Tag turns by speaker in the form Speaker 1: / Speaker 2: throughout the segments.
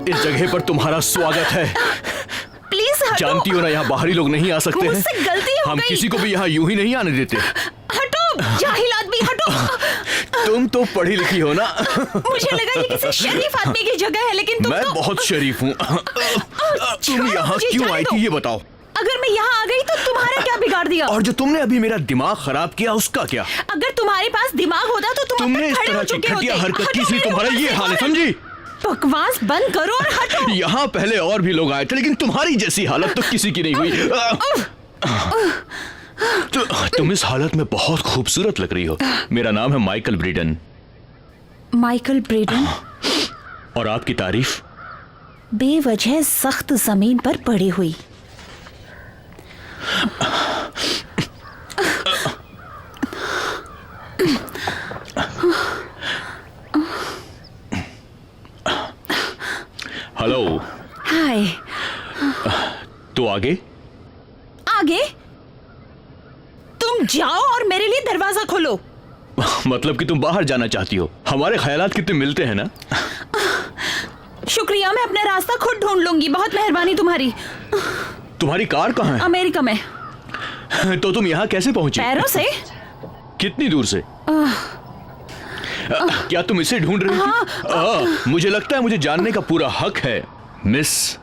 Speaker 1: इस जगह पर तुम्हारा स्वागत है।
Speaker 2: प्लीज हटो।
Speaker 1: जानती हो ना, यहाँ बाहरी लोग नहीं आ सकते हैं।
Speaker 2: मुझसे गलती हो
Speaker 1: हम
Speaker 2: गई।
Speaker 1: किसी को भी यहाँ यूं ही नहीं आने देते।
Speaker 2: हटो, जाहिल आदमी, हटो।
Speaker 1: तुम तो पढ़ी लिखी हो ना।
Speaker 2: मुझे लगा ये किसी शरीफ आदमी की जगह है, लेकिन तुम
Speaker 1: मैं
Speaker 2: तो...
Speaker 1: बहुत शरीफ हूँ। तुम यहाँ
Speaker 2: मुझे
Speaker 1: क्यों
Speaker 2: जाने
Speaker 1: आई
Speaker 2: दो।
Speaker 1: थी ये बताओ।
Speaker 2: अगर मैं यहाँ आ गई तो तुम्हारा क्या बिगाड़ दिया?
Speaker 1: और जो तुमने अभी मेरा दिमाग खराब किया उसका क्या?
Speaker 2: अगर तुम्हारे पास दिमाग होता तो तुम अब
Speaker 1: तुमने
Speaker 2: तक
Speaker 1: इस
Speaker 2: खड़े
Speaker 1: तरह
Speaker 2: हो
Speaker 1: की
Speaker 2: चुके
Speaker 1: घटिया
Speaker 2: होते।
Speaker 1: हरकत की,
Speaker 2: हटो
Speaker 1: इसलिए
Speaker 2: मेरे
Speaker 1: तुम्हारा
Speaker 2: ऊपर
Speaker 1: ये
Speaker 2: से
Speaker 1: हाल है,
Speaker 2: और-
Speaker 1: समझी?
Speaker 2: बकवास बंद करो और हटो।
Speaker 1: यहाँ पहले और भी लोग आए थे, लेकिन तुम्हारी जैसी हालत तो किसी की नहीं हुई। तुम इस हालत में बहुत खूबसूरत लग रही हो। मेरा नाम है माइकल ब्रीडन।
Speaker 2: Michael Brydon?
Speaker 1: और आपकी तारीफ?
Speaker 2: बेवजह सख्त जमीन पर पड़ी हुई।
Speaker 1: हेलो।
Speaker 2: हाय।
Speaker 1: तो आगे?
Speaker 2: आगे? तुम जाओ और मेरे लिए दरवाजा खोलो।
Speaker 1: मतलब कि तुम बाहर जाना चाहती हो। हमारे ख्यालात कितने मिलते हैं ना।
Speaker 2: शुक्रिया, मैं अपना रास्ता खुद ढूंढ लूंगी। बहुत मेहरबानी तुम्हारी।
Speaker 1: तुम्हारी कार कहाँ
Speaker 2: अमेरिका में।
Speaker 1: है? तो तुम यहाँ कैसे पहुंची?
Speaker 2: पैरों से।
Speaker 1: कितनी दूर से? क्या तुम इसे ढूंढ रही थी? मुझे लगता है मुझे जानने का पूरा हक है, मिस।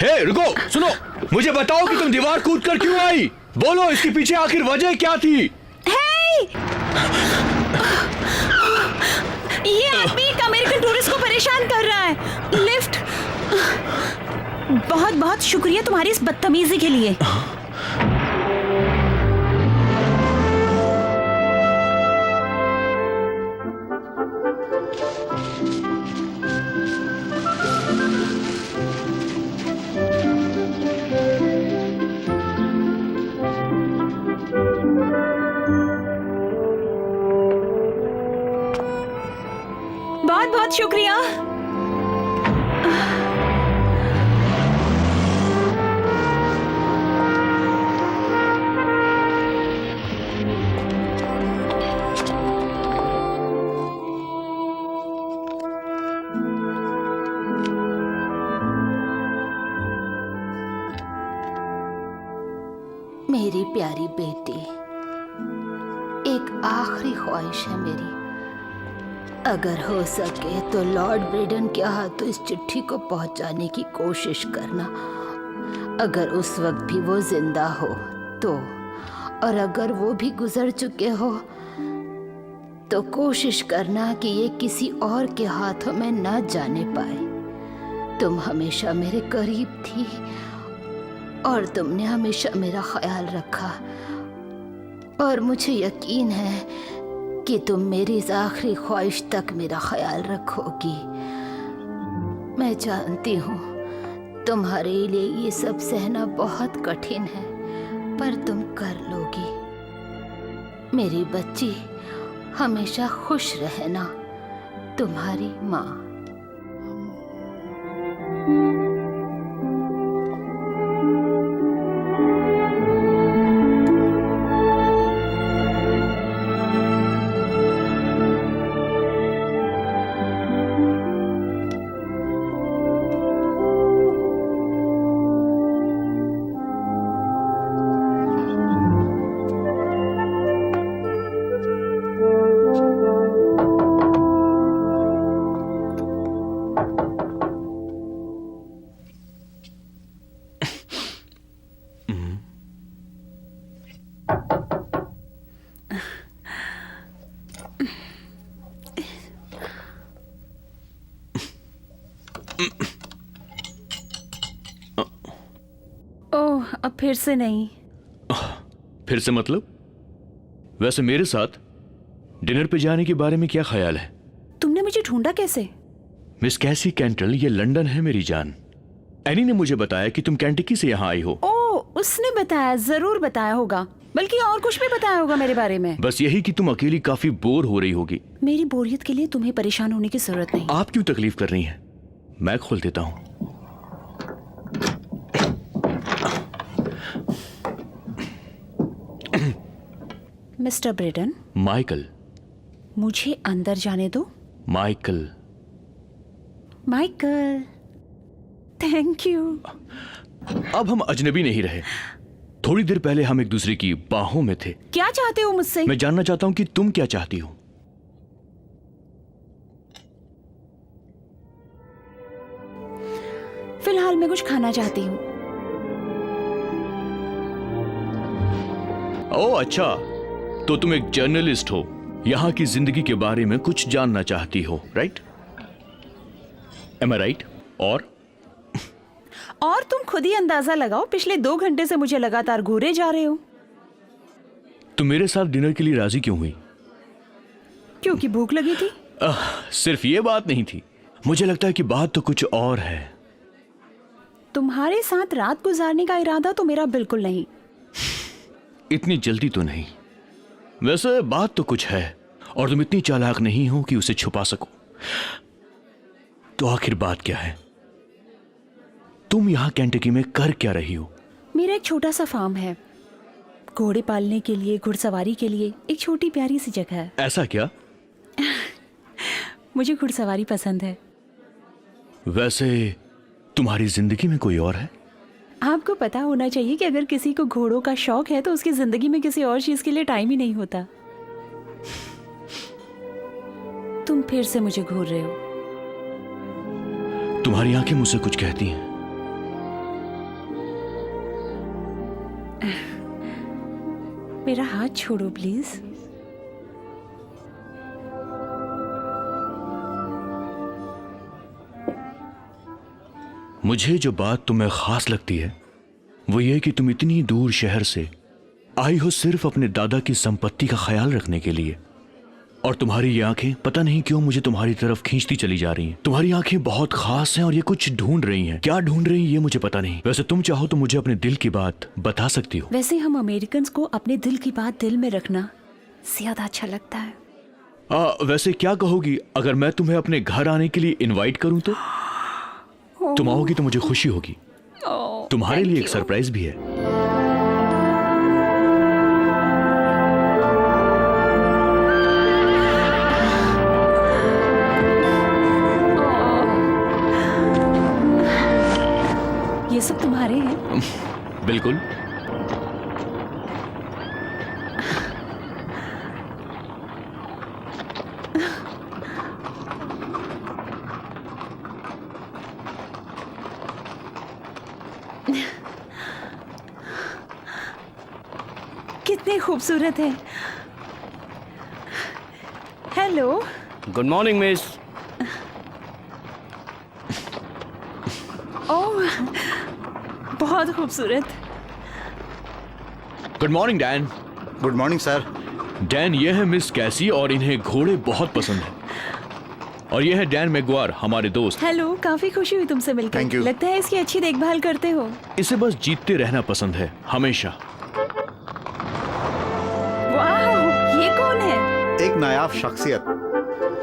Speaker 1: हे रुको, सुनो। मुझे बताओ कि तुम दीवार कूद कर क्यों आई? बोलो, इसके पीछे आखिर वजह क्या थी?
Speaker 2: ये आदमी एक अमेरिकन टूरिस्ट को परेशान कर रहा है। लिफ्ट। बहुत बहुत शुक्रिया तुम्हारी इस बदतमीजी के लिए। बहुत बहुत शुक्रिया। मेरी प्यारी बेटी, एक आखिरी ख्वाहिश है मेरी। अगर हो सके तो लॉर्ड ब्रेडन के हाथों इस चिट्ठी को पहुंचाने की कोशिश करना। अगर उस वक्त भी वो जिंदा हो तो, और अगर वो भी गुजर चुके हो तो कोशिश करना कि ये किसी और के हाथों में न जाने पाए। तुम हमेशा मेरे करीब थी और तुमने हमेशा मेरा ख्याल रखा, और मुझे यकीन है कि तुम मेरी इस आखिरी ख्वाहिश तक मेरा ख्याल रखोगी। मैं जानती हूँ तुम्हारे लिए ये सब सहना बहुत कठिन है, पर तुम कर लोगी। मेरी बच्ची, हमेशा खुश रहना। तुम्हारी माँ।
Speaker 3: ओह, अब फिर से नहीं।
Speaker 1: फिर से मतलब? वैसे मेरे साथ डिनर पे जाने के बारे में क्या ख्याल है?
Speaker 3: तुमने मुझे ढूंढा कैसे?
Speaker 1: मिस कैसी कैंटल, ये लंदन है मेरी जान। एनी ने मुझे बताया कि तुम कैंटकी से यहाँ आई हो।
Speaker 3: ओह, उसने बताया, जरूर बताया होगा। बल्कि और कुछ भी बताया होगा मेरे बारे में।
Speaker 1: बस यही कि तुम अकेली काफी बोर हो रही होगी।
Speaker 3: मेरी बोरियत के लिए तुम्हें परेशान होने की जरूरत नहीं।
Speaker 1: आप क्यों तकलीफ कर रही हैं? मैं खोल देता हूँ।
Speaker 3: Mister Braden.
Speaker 1: माइकल।
Speaker 3: मुझे अंदर जाने दो।
Speaker 1: माइकल।
Speaker 3: Michael, thank you.
Speaker 1: अब हम अजनबी नहीं रहे। थोड़ी देर पहले हम एक दूसरे की बाहों में थे।
Speaker 3: क्या चाहते हो मुझसे?
Speaker 1: मैं जानना चाहता हूँ कि तुम क्या चाहती हो।
Speaker 3: फिलहाल मैं कुछ खाना चाहती हूँ।
Speaker 1: ओह अच्छा, तो तुम एक जर्नलिस्ट हो, यहाँ की जिंदगी के बारे में कुछ जानना चाहती हो, राइट? एम आई राइट?
Speaker 3: और तुम खुद ही अंदाजा लगाओ, पिछले 2 घंटे से मुझे लगातार घूरे जा रहे हो।
Speaker 1: तुम मेरे साथ डिनर के लिए राजी क्यों हुई?
Speaker 3: क्योंकि भूख लगी थी।
Speaker 1: सिर्फ ये बात नहीं थी, मुझे लगता है कि बात तो कुछ और है।
Speaker 3: तुम्हारे साथ रात गुजारने का इरादा तो मेरा बिल्कुल नहीं।
Speaker 1: इतनी जल्दी तो नहीं। वैसे बात तो कुछ है, और तुम इतनी चालाक नहीं हो कि उसे छुपा सको। तो आखिर बात क्या है? तुम यहां कैंटकी में कर क्या रही हो?
Speaker 3: मेरा एक छोटा सा फार्म है। घोड़े पालने के लिए, घुड़सवारी के लिए एक छोटी प्यारी सी जगह है।
Speaker 1: ऐसा क्या?
Speaker 3: मुझे घुड़सवारी पसंद है।
Speaker 1: वैसे तुम्हारी जिंदगी में कोई और है?
Speaker 3: आपको पता होना चाहिए कि अगर किसी को घोड़ों का शौक है तो उसकी जिंदगी में किसी और चीज के लिए टाइम ही नहीं होता। तुम फिर से मुझे घूर रहे हो।
Speaker 1: तुम्हारी आंखें मुझसे कुछ कहती हैं।
Speaker 3: मेरा हाथ छोड़ो प्लीज।
Speaker 1: मुझे जो बात तुम्हें खास लगती है वो ये कि तुम इतनी दूर शहर से आई हो सिर्फ अपने दादा की संपत्ति का ख्याल रखने के लिए, और तुम्हारी ये आंखें पता नहीं क्यों मुझे तुम्हारी तरफ खींचती चली जा रही हैं। तुम्हारी आंखें बहुत खास हैं और ये कुछ ढूंढ रही हैं। क्या ढूंढ रही हैं ये मुझे पता नहीं। वैसे तुम चाहो तो मुझे अपने दिल की बात बता सकती हो।
Speaker 3: वैसे हम अमेरिकन्स को अपने दिल की बात दिल में रखना ज्यादा अच्छा लगता है।
Speaker 1: वैसे क्या कहोगी अगर मैं तुम्हें अपने घर आने के लिए इनवाइट करूं तो? तुम आओगी तो मुझे खुशी होगी। तुम्हारे लिए एक सरप्राइज भी है।
Speaker 3: ये सब तुम्हारे हैं?
Speaker 1: बिल्कुल।
Speaker 3: कितने खूबसूरत है। Hello.
Speaker 4: Good morning miss.
Speaker 3: Oh, बहुत खूबसूरत।
Speaker 1: Good morning Dan.
Speaker 5: Good morning sir.
Speaker 1: Dan, ये है मिस कैसी और इन्हें घोड़े बहुत पसंद है। और ये है डैन मैगवार, हमारे दोस्त।
Speaker 3: हेलो, काफी खुशी हुई तुमसे मिलकर।
Speaker 4: Thank you.
Speaker 3: लगता है इसकी अच्छी देखभाल करते हो।
Speaker 1: इसे बस जीतते रहना पसंद है, हमेशा।
Speaker 3: वाह, ये कौन है?
Speaker 4: एक नायाब शख्सियत।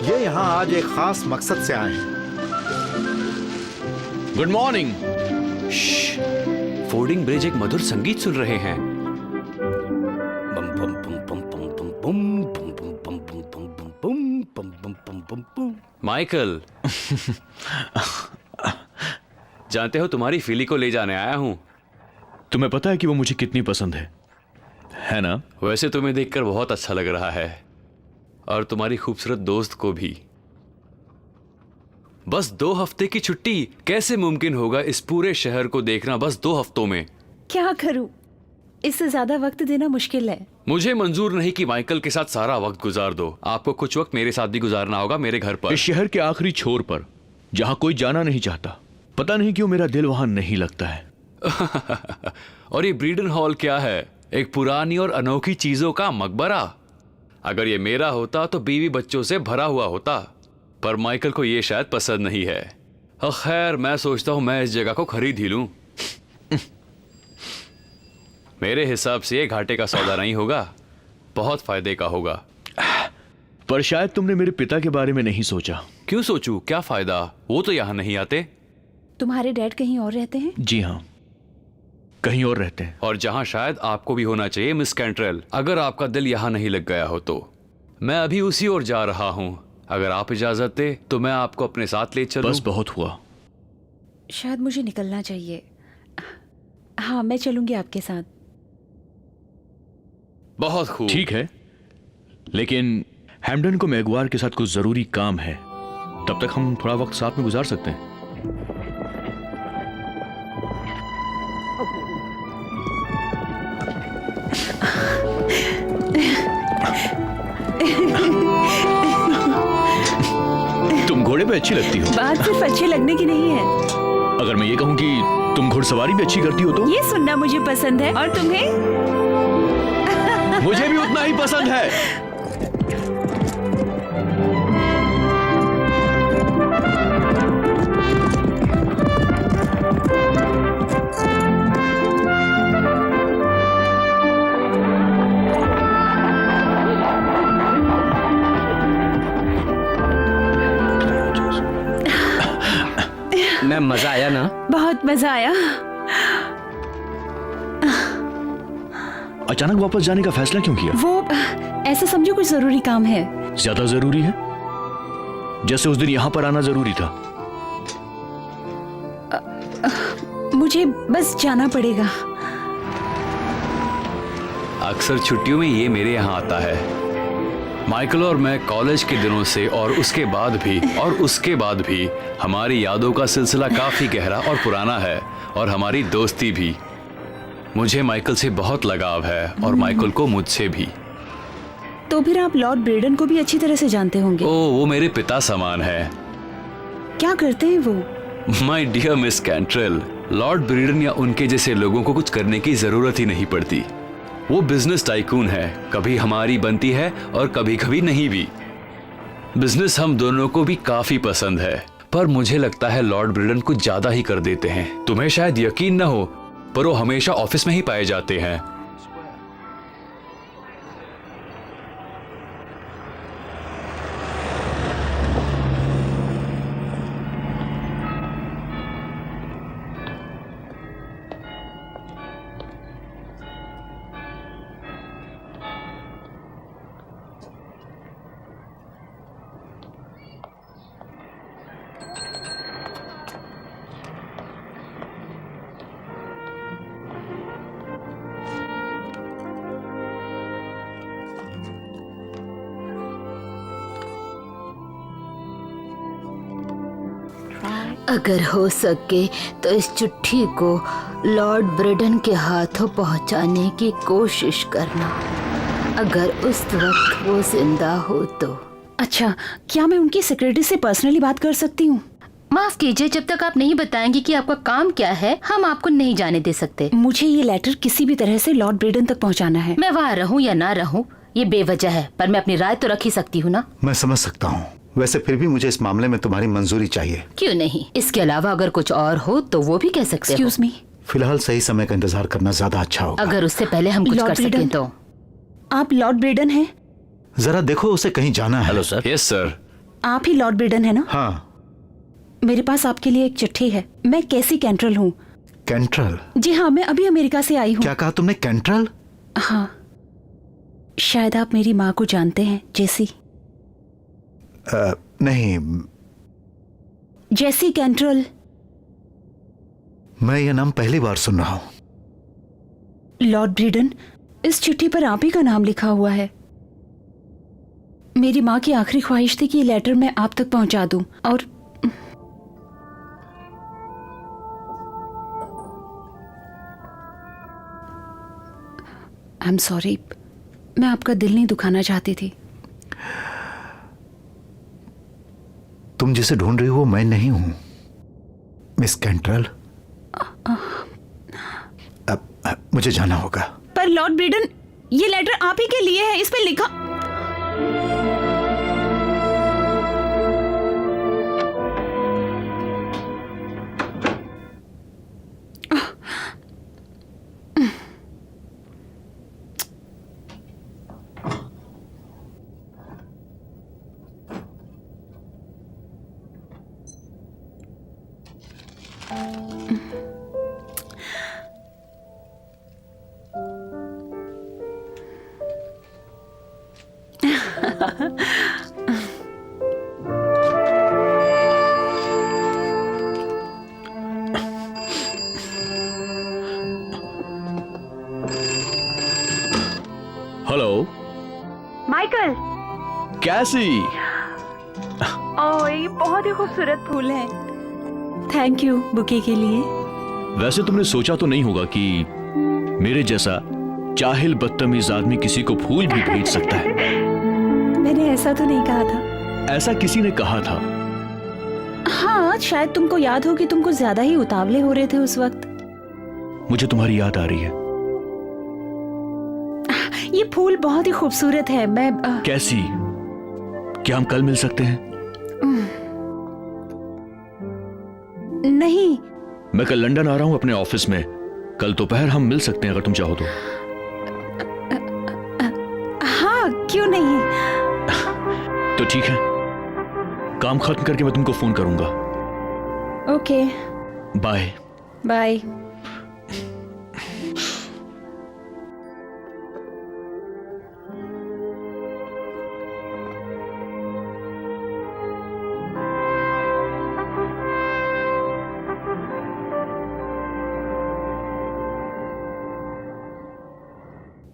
Speaker 4: ये यहाँ आज एक खास मकसद से आए हैं।
Speaker 1: Good morning.
Speaker 5: फोर्डिंग ब्रिज एक मधुर संगीत सुन रहे हैं। बम बम बम बम बम बम बम बम बम बम बम बम बम बम बम बम बम। माइकल, जानते हो तुम्हारी फिली को ले जाने आया हूं।
Speaker 1: तुम्हें पता है कि वो मुझे कितनी पसंद है ना?
Speaker 5: वैसे तुम्हें देखकर बहुत अच्छा लग रहा है, और तुम्हारी खूबसूरत दोस्त को भी। बस 2 हफ्ते की छुट्टी, कैसे मुमकिन होगा इस पूरे शहर को देखना बस 2 हफ्तों में?
Speaker 3: क्या करूं? इससे ज्यादा वक्त देना मुश्किल है।
Speaker 5: मुझे मंजूर नहीं कि माइकल के साथ सारा वक्त गुजार दो। आपको कुछ वक्त मेरे साथ भी गुजारना होगा, मेरे घर पर।
Speaker 1: इस शहर के आखिरी छोर पर, जहां कोई जाना नहीं चाहता। पता नहीं क्यों मेरा दिल वहां नहीं लगता है।
Speaker 5: और ये ब्रीडन हॉल क्या है? एक पुरानी और अनोखी चीजों का मकबरा। अगर ये मेरा होता तो बीवी बच्चों से भरा हुआ होता, पर माइकल को ये शायद पसंद नहीं है। खैर, मैं सोचता हूं मैं इस जगह को खरीद ही लूं। मेरे हिसाब से ये घाटे का सौदा नहीं होगा, बहुत फायदे का होगा।
Speaker 1: पर शायद तुमने मेरे पिता के बारे में नहीं सोचा।
Speaker 5: क्यों सोचूं? क्या फायदा? वो तो यहां नहीं आते।
Speaker 3: तुम्हारे डैड कहीं और रहते हैं?
Speaker 1: जी हाँ, कहीं और रहते हैं।
Speaker 5: और जहां शायद आपको भी होना चाहिए, मिस कैंट्रेल। अगर आपका दिल यहां नहीं लग गया हो तो मैं अभी उसी ओर जा रहा हूं। अगर आप इजाजत दे तो मैं आपको अपने साथ ले चलूं।
Speaker 1: बस बहुत हुआ।
Speaker 3: शायद मुझे निकलना चाहिए। हाँ, मैं चलूंगी आपके साथ।
Speaker 5: बहुत खूब।
Speaker 1: ठीक है, लेकिन हैम्डन को मैगवार के साथ कुछ जरूरी काम है। तब तक हम थोड़ा वक्त साथ में गुजार सकते हैं। तुम घोड़े पे अच्छी लगती हो।
Speaker 3: बात सिर्फ अच्छे लगने की नहीं है।
Speaker 1: अगर मैं ये कहूं कि तुम घुड़सवारी भी अच्छी करती हो तो?
Speaker 3: ये सुनना मुझे पसंद है। और तुम्हें?
Speaker 1: मुझे भी उतना ही पसंद है।
Speaker 6: मैम, मजा आया ना?
Speaker 3: बहुत मजा आया।
Speaker 1: अचानक वापस जाने का फैसला क्यों किया?
Speaker 3: वो ऐसा समझो कुछ जरूरी काम है।
Speaker 1: ज्यादा जरूरी है? जैसे उस दिन यहां पर आना जरूरी था।
Speaker 3: मुझे बस जाना पड़ेगा।
Speaker 5: अक्सर छुट्टियों में ये मेरे यहाँ आता है। माइकल और मैं कॉलेज के दिनों से और उसके बाद भी हमारी यादों का सिलसिला काफी गहरा और पुराना है, और हमारी दोस्ती भी। मुझे माइकल से बहुत लगाव है और माइकल को मुझसे भी।
Speaker 3: तो फिर आप लॉर्ड ब्रेडन को भी अच्छी तरह से जानते होंगे।
Speaker 5: ओह, वो मेरे पिता समान है।
Speaker 3: क्या करते हैं वो?
Speaker 5: My dear miss कैंट्रेल, Lord Breeden या उनके जैसे लोगों को कुछ करने की जरूरत ही नहीं पड़ती। वो बिजनेस टाइकून है। कभी हमारी बनती है और कभी कभी नहीं भी। बिजनेस हम दोनों को भी काफी पसंद है, पर मुझे लगता है लॉर्ड ब्रीडन कुछ ज्यादा ही कर देते हैं। तुम्हें शायद यकीन न हो, पर वो हमेशा ऑफिस में ही पाए जाते हैं।
Speaker 2: अगर हो सके तो इस चिट्ठी को लॉर्ड ब्रेडन के हाथों पहुंचाने की कोशिश करना, अगर उस वक्त वो जिंदा हो तो।
Speaker 3: अच्छा, क्या मैं उनकी सेक्रेटरी से पर्सनली बात कर सकती हूँ?
Speaker 2: माफ कीजिए, जब तक आप नहीं बताएंगे कि आपका काम क्या है, हम आपको नहीं जाने दे सकते।
Speaker 3: मुझे ये लेटर किसी भी तरह से लॉर्ड ब्रेडन तक पहुँचाना है।
Speaker 2: मैं वहाँ रहूँ या ना रहूँ, ये बेवजह है, पर मैं अपनी राय तो रख ही सकती हूँ ना।
Speaker 4: मैं समझ सकता हूँ। वैसे फिर भी मुझे इस मामले में तुम्हारी मंजूरी चाहिए।
Speaker 2: क्यों नहीं? इसके अलावा अगर कुछ और हो तो वो भी कह सकते हो।
Speaker 3: एक्सक्यूज मी,
Speaker 4: फिलहाल सही समय का इंतजार करना ज्यादा अच्छा होगा।
Speaker 2: अगर उससे पहले हम कुछ
Speaker 3: लॉर्ड
Speaker 2: कर सकें
Speaker 3: ब्रिडन।
Speaker 2: तो।
Speaker 3: आप लॉर्ड ब्रिडन हैं?
Speaker 4: जरा देखो, उसे कहीं जाना है।
Speaker 6: Hello sir.
Speaker 5: Yes sir.
Speaker 3: आप ही लॉर्ड ब्रिडन है ना?
Speaker 4: हाँ।
Speaker 3: मेरे पास आपके लिए एक चिट्ठी है। मैं कैसी कैंट्रल हूँ।
Speaker 4: कैंट्रल?
Speaker 3: जी हाँ, मैं अभी अमेरिका से आई हूँ।
Speaker 4: क्या कहा तुमने? कैंट्रल?
Speaker 3: हाँ, शायद आप मेरी माँ को जानते हैं, जेसी।
Speaker 4: नहीं,
Speaker 3: जेसी कैंट्रल।
Speaker 4: मैं यह नाम पहली बार सुन रहा हूं।
Speaker 3: लॉर्ड ब्रिडन, इस चिट्ठी पर आप ही का नाम लिखा हुआ है। मेरी माँ की आखिरी ख्वाहिश थी कि ये लेटर मैं आप तक पहुंचा दूं, और आई एम सॉरी, मैं आपका दिल नहीं दुखाना चाहती थी।
Speaker 4: तुम जिसे ढूंढ रही हो वो मैं नहीं हूं, मिस कैंट्रल। अब मुझे जाना होगा।
Speaker 3: पर लॉर्ड ब्रिडन, ये लेटर आप ही के लिए है। इस पे लिखा।
Speaker 1: Hello
Speaker 3: Michael.
Speaker 1: कैसी?
Speaker 3: ओह, ये बहुत ही खूबसूरत फूल है। थैंक यू बुके के लिए।
Speaker 1: वैसे तुमने सोचा तो नहीं होगा कि मेरे जैसा जाहिल बदतमीज आदमी किसी को फूल भी भेज सकता है।
Speaker 3: मैंने ऐसा तो नहीं कहा था।
Speaker 1: ऐसा किसी ने कहा था।
Speaker 3: हाँ, शायद तुमको याद हो कि तुम कुछ ज्यादा ही उतावले हो रहे थे उस वक्त।
Speaker 1: मुझे तुम्हारी याद आ रही है।
Speaker 3: ये फूल बहुत ही खूबसूरत है। मैं
Speaker 1: कैसी? क्या हम कल मिल सकते हैं?
Speaker 3: नहीं।
Speaker 1: मैं कल लंदन आ रहा हूं अपने ऑफिस में। कल दोपहर हम मिल सकते हैं अगर तुम चाहो तो।
Speaker 3: हाँ, क्यों नहीं।
Speaker 1: तो ठीक है, काम खत्म करके मैं तुमको फोन करूंगा।
Speaker 3: Okay,
Speaker 1: bye.
Speaker 3: बाय।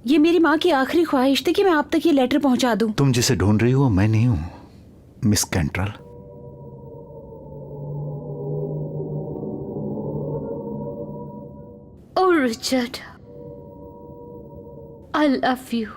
Speaker 3: ये मेरी माँ की आखिरी ख्वाहिश थी कि मैं आप तक ये लेटर पहुंचा दूं।
Speaker 4: तुम जिसे ढूंढ रही हो मैं नहीं हूं, miss Cantrell.
Speaker 2: Oh Richard, I love you.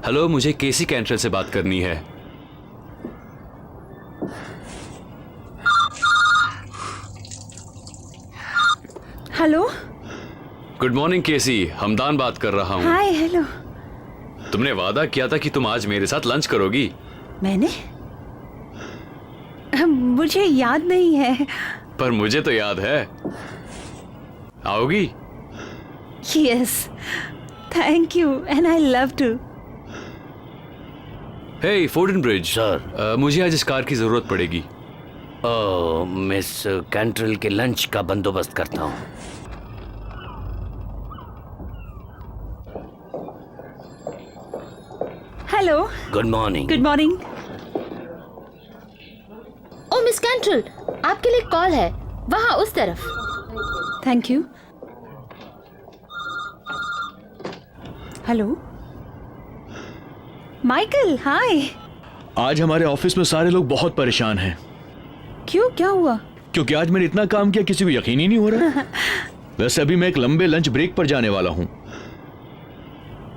Speaker 5: Hello, मुझे केसी कैंट्रल से बात करनी है।
Speaker 3: Hello.
Speaker 5: Good morning Casey, Hamdan बात कर रहा हूँ।
Speaker 3: हाय। हेलो।
Speaker 5: तुमने वादा किया था कि तुम आज मेरे साथ लंच करोगी।
Speaker 3: मैंने? मुझे याद नहीं है।
Speaker 5: पर मुझे तो याद है। आओगी?
Speaker 3: Yes, thank you and I love too.
Speaker 5: Hey Fordon bridge
Speaker 6: sir.
Speaker 5: मुझे आज इस कार की जरूरत पड़ेगी।
Speaker 6: मिस कैंट्रल के लंच का बंदोबस्त करता हूँ।
Speaker 3: Hello.
Speaker 6: Good morning.
Speaker 3: Good morning.
Speaker 2: Oh miss Cantrell, आपके लिए कॉल है, वहां उस तरफ।
Speaker 3: Thank you. Hello Michael, hi.
Speaker 1: आज हमारे ऑफिस में सारे लोग बहुत परेशान हैं
Speaker 3: क्यों, क्या हुआ?
Speaker 1: क्योंकि आज मैंने इतना काम किया किसी को यकीन ही नहीं हो रहा। वैसे अभी मैं एक लंबे लंच ब्रेक पर जाने वाला हूँ।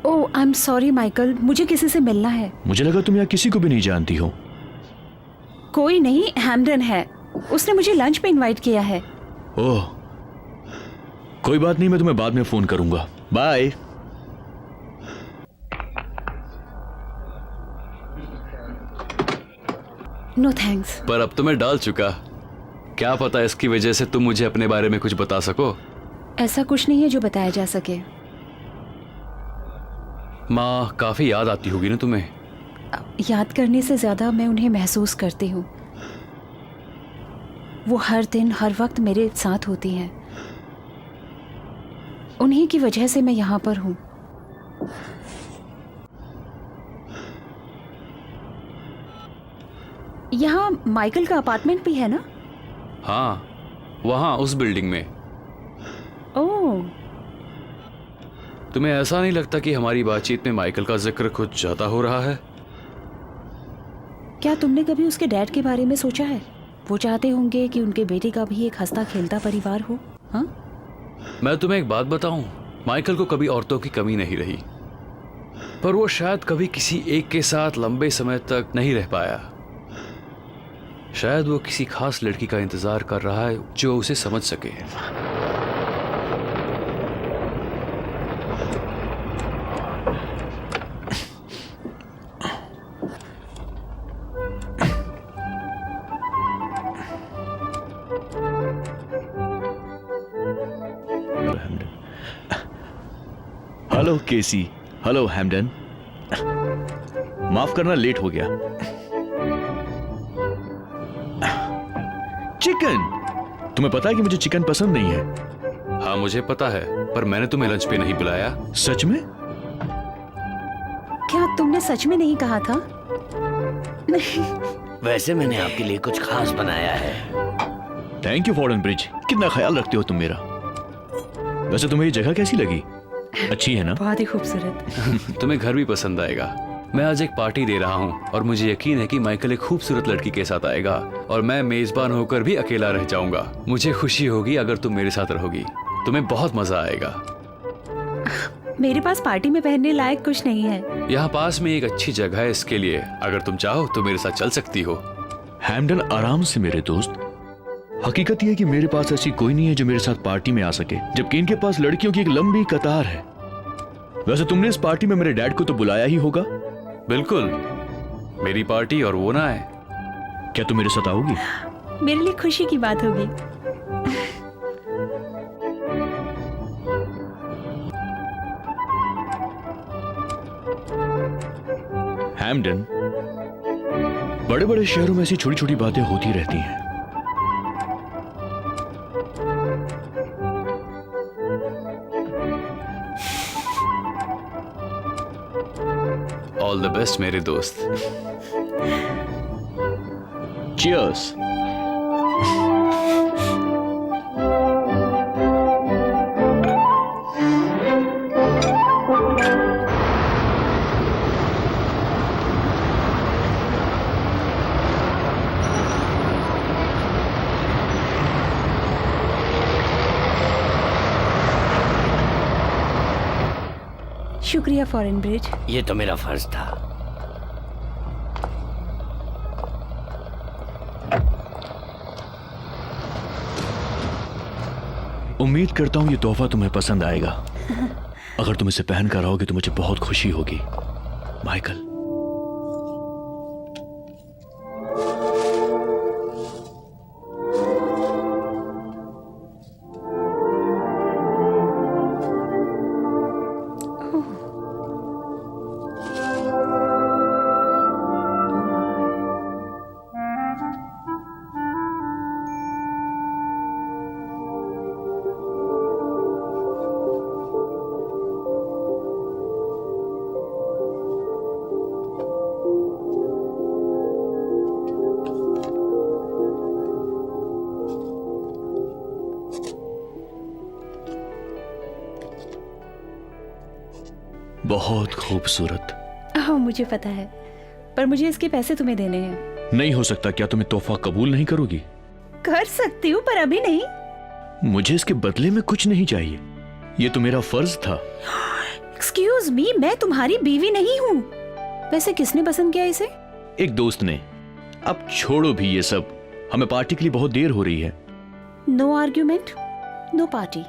Speaker 3: ओह आई एम सॉरी माइकल, मुझे किसी से मिलना है।
Speaker 1: मुझे लगा तुम यहाँ किसी को भी नहीं जानती हो।
Speaker 3: कोई नहीं, हैम्डन है, उसने मुझे लंच पे इनवाइट किया है।
Speaker 1: ओह कोई बात नहीं, मैं तुम्हें बाद में फोन करूंगा। बाय।
Speaker 3: No thanks.
Speaker 5: पर अब तो मैं डाल चुका। क्या पता इसकी वजह से तुम मुझे अपने बारे में कुछ बता सको।
Speaker 3: ऐसा कुछ नहीं है जो बताया जा सके।
Speaker 5: माँ काफी याद आती होगी ना तुम्हें?
Speaker 3: याद करने से ज्यादा मैं उन्हें महसूस करती हूँ। वो हर दिन हर वक्त मेरे साथ होती हैं। उन्हीं की वजह से मैं यहाँ पर हूँ। यहाँ माइकल का अपार्टमेंट भी है ना?
Speaker 5: हाँ, वहाँ उस बिल्डिंग में।
Speaker 3: ओह,
Speaker 5: तुम्हें ऐसा नहीं लगता कि हमारी बातचीत में माइकल का जिक्र कुछ ज्यादा हो रहा है?
Speaker 3: क्या तुमने कभी उसके डैड के बारे में सोचा है? वो चाहते होंगे कि उनके बेटे का भी एक हंसता खेलता परिवार हो। हाँ,
Speaker 5: मैं तुम्हें एक बात बताऊं, माइकल को कभी औरतों की कमी नहीं रही, पर वो शायद कभी किसी एक के साथ लंबे समय तक नहीं रह पाया। शायद वो किसी खास लड़की का इंतजार कर रहा है जो उसे समझ सके।
Speaker 1: हेलो केसी। हेलो हैम्डन। माफ करना, लेट हो गया। चिकन। तुम्हें पता है कि मुझे चिकन पसंद नहीं है।
Speaker 5: हाँ मुझे पता है, पर मैंने तुम्हें लंच पे नहीं बुलाया।
Speaker 1: सच में?
Speaker 3: क्या तुमने सच में नहीं कहा था?
Speaker 6: वैसे मैंने आपके लिए कुछ खास बनाया है।
Speaker 1: थैंक यू फॉरेन ब्रिज, कितना ख्याल रखते हो तुम मेरा। वैसे तुम्हें ये जगह कैसी लगी? अच्छी है ना?
Speaker 3: बहुत ही खूबसूरत।
Speaker 5: तुम्हें घर भी पसंद आएगा। मैं आज एक पार्टी दे रहा हूँ और मुझे यकीन है कि माइकल एक खूबसूरत लड़की के साथ आएगा और मैं मेजबान होकर भी अकेला रह जाऊंगा। मुझे खुशी होगी अगर तुम मेरे साथ रहोगी। तुम्हें बहुत मजा आएगा।
Speaker 3: मेरे पास पार्टी में पहनने लायक कुछ नहीं है।
Speaker 5: यहाँ पास में एक अच्छी जगह है इसके लिए। अगर तुम चाहो तो मेरे साथ चल सकती हो।
Speaker 1: हैम्डन आराम से मेरे दोस्त। हकीकत यह है कि मेरे पास ऐसी कोई नहीं है जो मेरे साथ पार्टी में आ सके, जबकि इनके पास लड़कियों की एक लंबी कतार है। वैसे तुमने इस पार्टी में मेरे डैड को तो बुलाया ही होगा।
Speaker 5: बिल्कुल, मेरी पार्टी और वो ना है।
Speaker 1: क्या तुम मेरे साथ आओगी?
Speaker 3: मेरे लिए खुशी की बात होगी।
Speaker 1: हैम्डन, बड़े बड़े शहरों में ऐसी छोटी छोटी बातें होती रहती हैं।
Speaker 5: ऑल द बेस्ट मेरे दोस्त।
Speaker 1: Cheers.
Speaker 3: शुक्रिया फॉरेन ब्रिज।
Speaker 6: ये तो मेरा फर्ज था।
Speaker 1: उम्मीद करता हूं ये तोहफा तुम्हें पसंद आएगा। अगर तुम इसे पहन कर आओगे तो मुझे बहुत खुशी होगी, माइकल। बहुत खूबसूरत।
Speaker 3: हाँ मुझे पता है, पर मुझे इसके पैसे तुम्हें देने हैं।
Speaker 1: नहीं हो सकता। क्या तुम्हें तोहफा कबूल नहीं करोगी?
Speaker 3: कर सकती हूँ, पर अभी नहीं।
Speaker 1: मुझे इसके बदले में कुछ नहीं चाहिए, ये तो मेरा फर्ज था।
Speaker 3: एक्सक्यूज मी, मैं तुम्हारी बीवी नहीं हूँ। वैसे किसने पसंद किया इसे?
Speaker 1: एक दोस्त ने। अब छोड़ो भी ये सब, हमें पार्टी के लिए बहुत देर हो रही है।
Speaker 3: No argument, no party.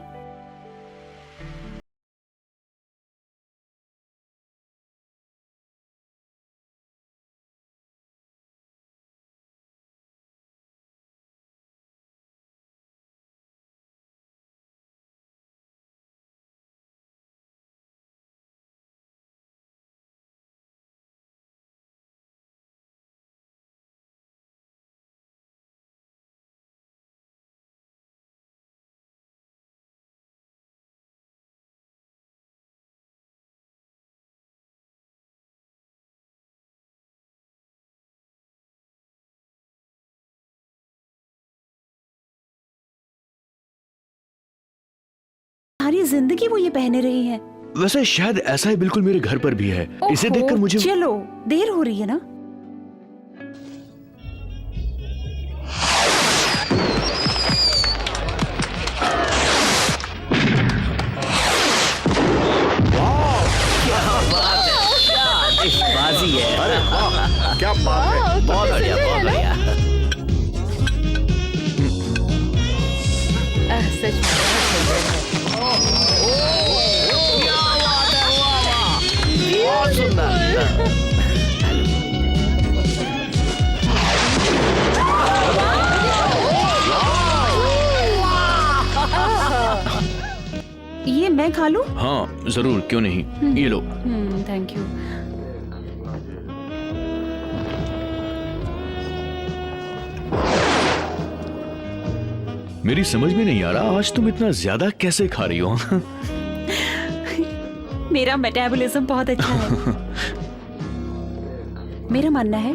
Speaker 3: सारी जिंदगी वो ये पहने रही है।
Speaker 1: वैसे शायद ऐसा ही बिल्कुल मेरे घर पर भी है। इसे
Speaker 3: ओहो,
Speaker 1: देखकर मुझे
Speaker 3: चलो, देर हो रही है ना।
Speaker 6: बाजी है।
Speaker 4: अरे वाह, क्या बात है।
Speaker 6: बहुत बढ़िया, बहुत बढ़िया।
Speaker 2: सच में
Speaker 6: बहुत सुंदर।
Speaker 3: ये मैं खा लूं?
Speaker 1: हाँ जरूर, क्यों नहीं। ये लो।
Speaker 3: Thank you.
Speaker 1: मेरी समझ में नहीं आ रहा, आज तुम इतना ज्यादा कैसे खा रही हो?
Speaker 3: मेरा मेटाबॉलिज्म बहुत अच्छा है। मेरा मानना है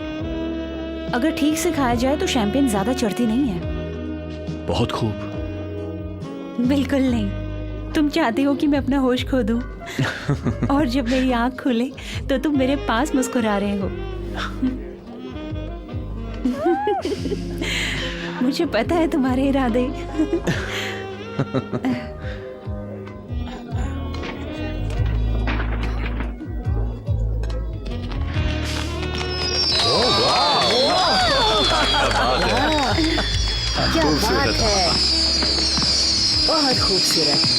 Speaker 3: अगर ठीक से खाया जाए तो शैंपेन ज्यादा चढ़ती नहीं है।
Speaker 1: बहुत खूब।
Speaker 3: बिल्कुल नहीं। तुम चाहती हो कि मैं अपना होश खो दूं और जब मेरी आंख खुले तो तुम मेरे पास मुस्कुरा रहे हो। मुझे पता है तुम्हारे इरादे।
Speaker 2: क्या बात है, बहुत खूबसूरत।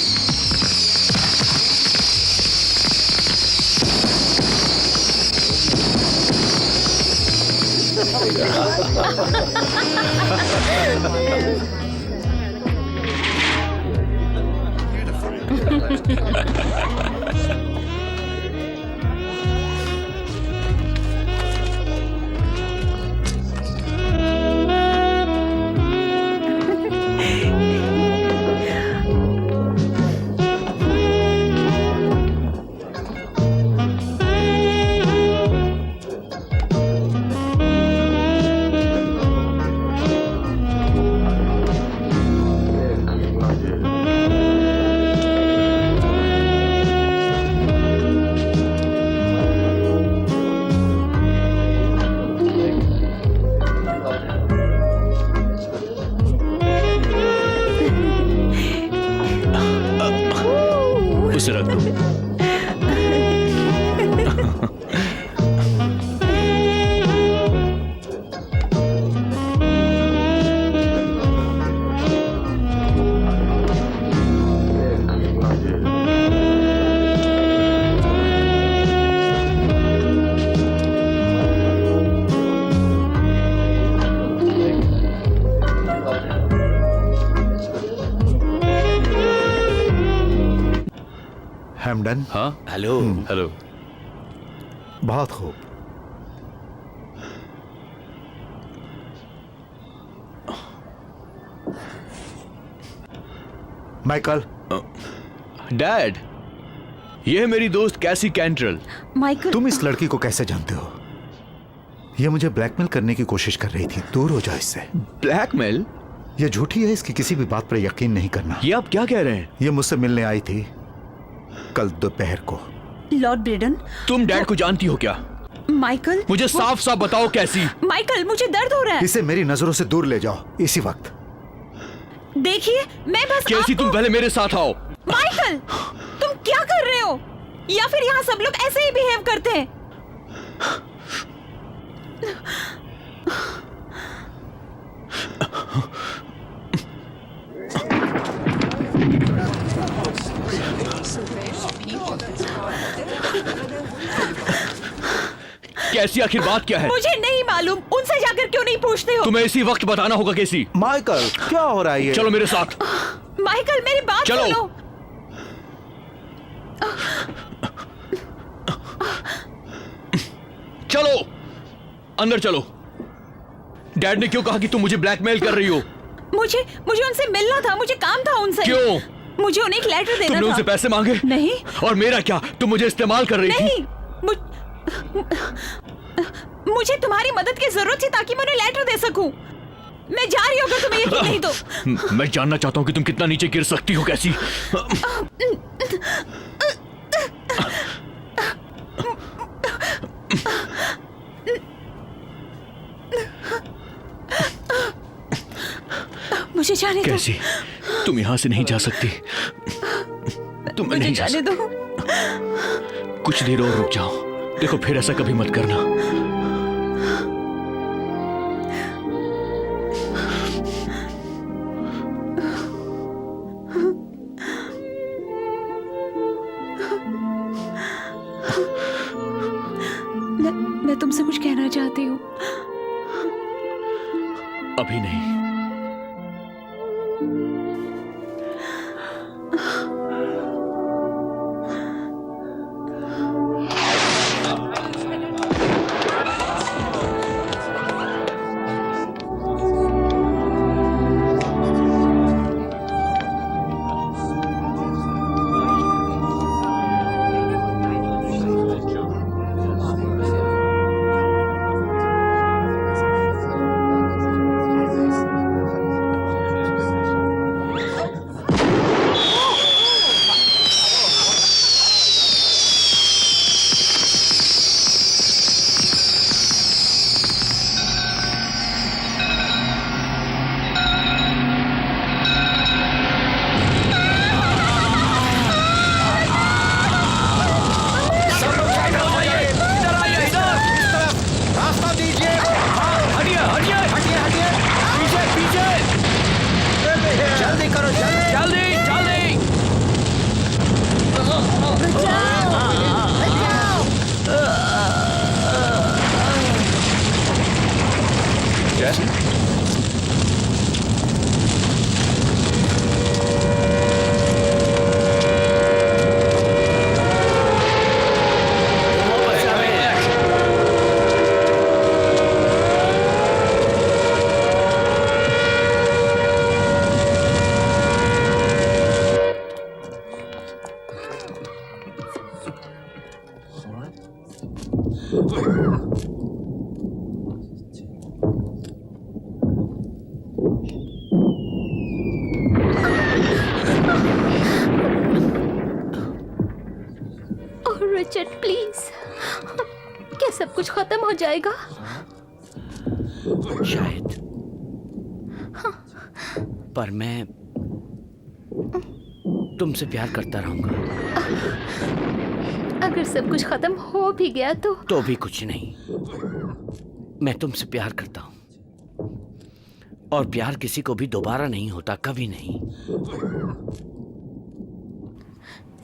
Speaker 1: उसे रख दो।
Speaker 4: हैमडन।
Speaker 5: हाँ
Speaker 6: हेलो।
Speaker 5: हेलो।
Speaker 4: बहुत खूब। माइकल।
Speaker 1: डैड, ये है मेरी दोस्त कैसी कैंट्रेल।
Speaker 3: माइकल,
Speaker 4: तुम इस लड़की को कैसे जानते हो? ये मुझे ब्लैकमेल करने की कोशिश कर रही थी। दूर हो जाओ इससे।
Speaker 1: ब्लैकमेल?
Speaker 4: ये झूठी है, इसकी किसी भी बात पर यकीन नहीं करना।
Speaker 1: ये आप क्या कह रहे हैं?
Speaker 4: ये मुझसे मिलने आई थी कल दोपहर को।
Speaker 3: लॉर्ड ब्रेडन,
Speaker 1: तुम डैड को जानती हो क्या?
Speaker 3: माइकल,
Speaker 1: मुझे साफ साफ बताओ कैसी?
Speaker 3: माइकल, मुझे दर्द हो रहा है।
Speaker 4: इसे मेरी नजरों से दूर ले जाओ इसी वक्त।
Speaker 3: देखिए, मैं बस
Speaker 1: कैसी, तुम पहले मेरे साथ आओ।
Speaker 3: माइकल, तुम क्या कर रहे हो? या फिर यहाँ सब लोग ऐसे ही बिहेव करते हैं?
Speaker 1: कैसी, आखिर बात क्या है?
Speaker 3: मुझे नहीं मालूम, उनसे जाकर क्यों नहीं पूछते हो?
Speaker 1: तुम्हें इसी वक्त बताना होगा कैसी।
Speaker 4: माइकल, क्या हो रहा है ये?
Speaker 1: चलो मेरे साथ।
Speaker 3: माइकल, मेरी बात
Speaker 1: चलो।
Speaker 3: सुनो।
Speaker 1: चलो अंदर चलो। डैड ने क्यों कहा कि तुम मुझे ब्लैकमेल कर रही हो?
Speaker 3: मुझे उनसे मिलना था, मुझे काम था उनसे।
Speaker 1: क्यों?
Speaker 3: मुझे उन्हें एक लेटर देना
Speaker 1: तुमने
Speaker 3: था।
Speaker 1: उनसे पैसे मांगे?
Speaker 3: नहीं।
Speaker 1: और मेरा क्या? तुम मुझे इस्तेमाल कर रही थी?
Speaker 3: नहीं, मुझे तुम्हारी मदद की जरूरत थी ताकि मैं उन्हें लेटर दे सकूं। मैं जा रही हूँ, अगर तुम्हें यकीन नहीं तो।
Speaker 1: मैं जानना चाहता हूँ कि तुम कितना नीचे गिर सकती हो कैसी।
Speaker 3: मुझे जाने दो।
Speaker 1: कैसी, तुम यहाँ से नहीं जा सकती। तुम
Speaker 3: मुझे
Speaker 1: नहीं जा
Speaker 3: जाने दो।
Speaker 1: कुछ देर और रुक जाओ। देखो, फिर ऐसा कभी मत करना।
Speaker 3: मैं तुमसे कुछ कहना चाहती हूँ।
Speaker 1: अभी नहीं।
Speaker 2: रिचर्ड, प्लीज, क्या सब कुछ खत्म हो जाएगा?
Speaker 6: शायद, पर मैं तुमसे प्यार करता रहूंगा।
Speaker 2: अगर सब कुछ खत्म हो भी गया तो
Speaker 6: भी कुछ नहीं। मैं तुमसे प्यार करता हूं, और प्यार किसी को भी दोबारा नहीं होता, कभी नहीं।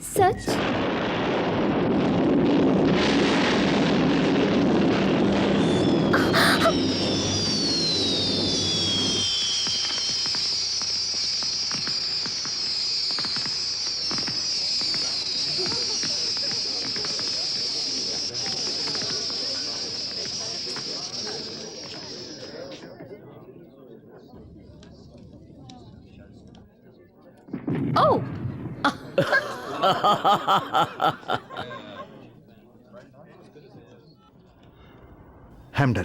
Speaker 2: सच? ओह,
Speaker 4: हैम्डन,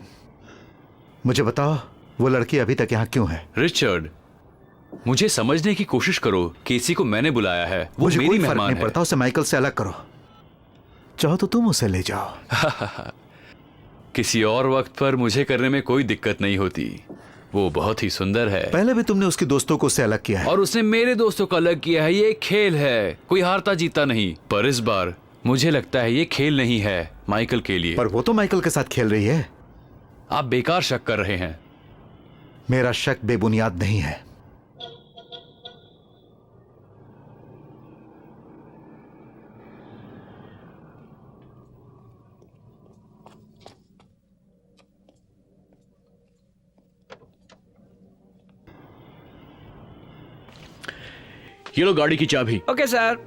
Speaker 4: मुझे बताओ वो लड़की अभी तक यहाँ क्यों है?
Speaker 5: रिचर्ड, मुझे समझने की कोशिश करो। केसी को मैंने बुलाया है, वो
Speaker 4: मुझे
Speaker 5: मेरी
Speaker 4: कोई फर्क
Speaker 5: मेहमान
Speaker 4: नहीं
Speaker 5: है।
Speaker 4: पड़ता, उसे माइकल से अलग करो। चाहो तो तुम उसे ले जाओ।
Speaker 5: किसी और वक्त पर मुझे करने में कोई दिक्कत नहीं होती। वो बहुत ही सुंदर है
Speaker 4: पहले भी तुमने उसके दोस्तों को उससे अलग किया है।
Speaker 5: और उसने मेरे दोस्तों को अलग किया है। ये एक खेल है, कोई हारता जीता नहीं। पर इस बार मुझे लगता है ये खेल नहीं है माइकल के लिए।
Speaker 4: पर वो तो माइकल के साथ खेल रही है।
Speaker 5: आप बेकार शक कर रहे हैं।
Speaker 4: मेरा शक बेबुनियाद नहीं है।
Speaker 1: ये लो गाड़ी की चाबी।
Speaker 6: Okay sir.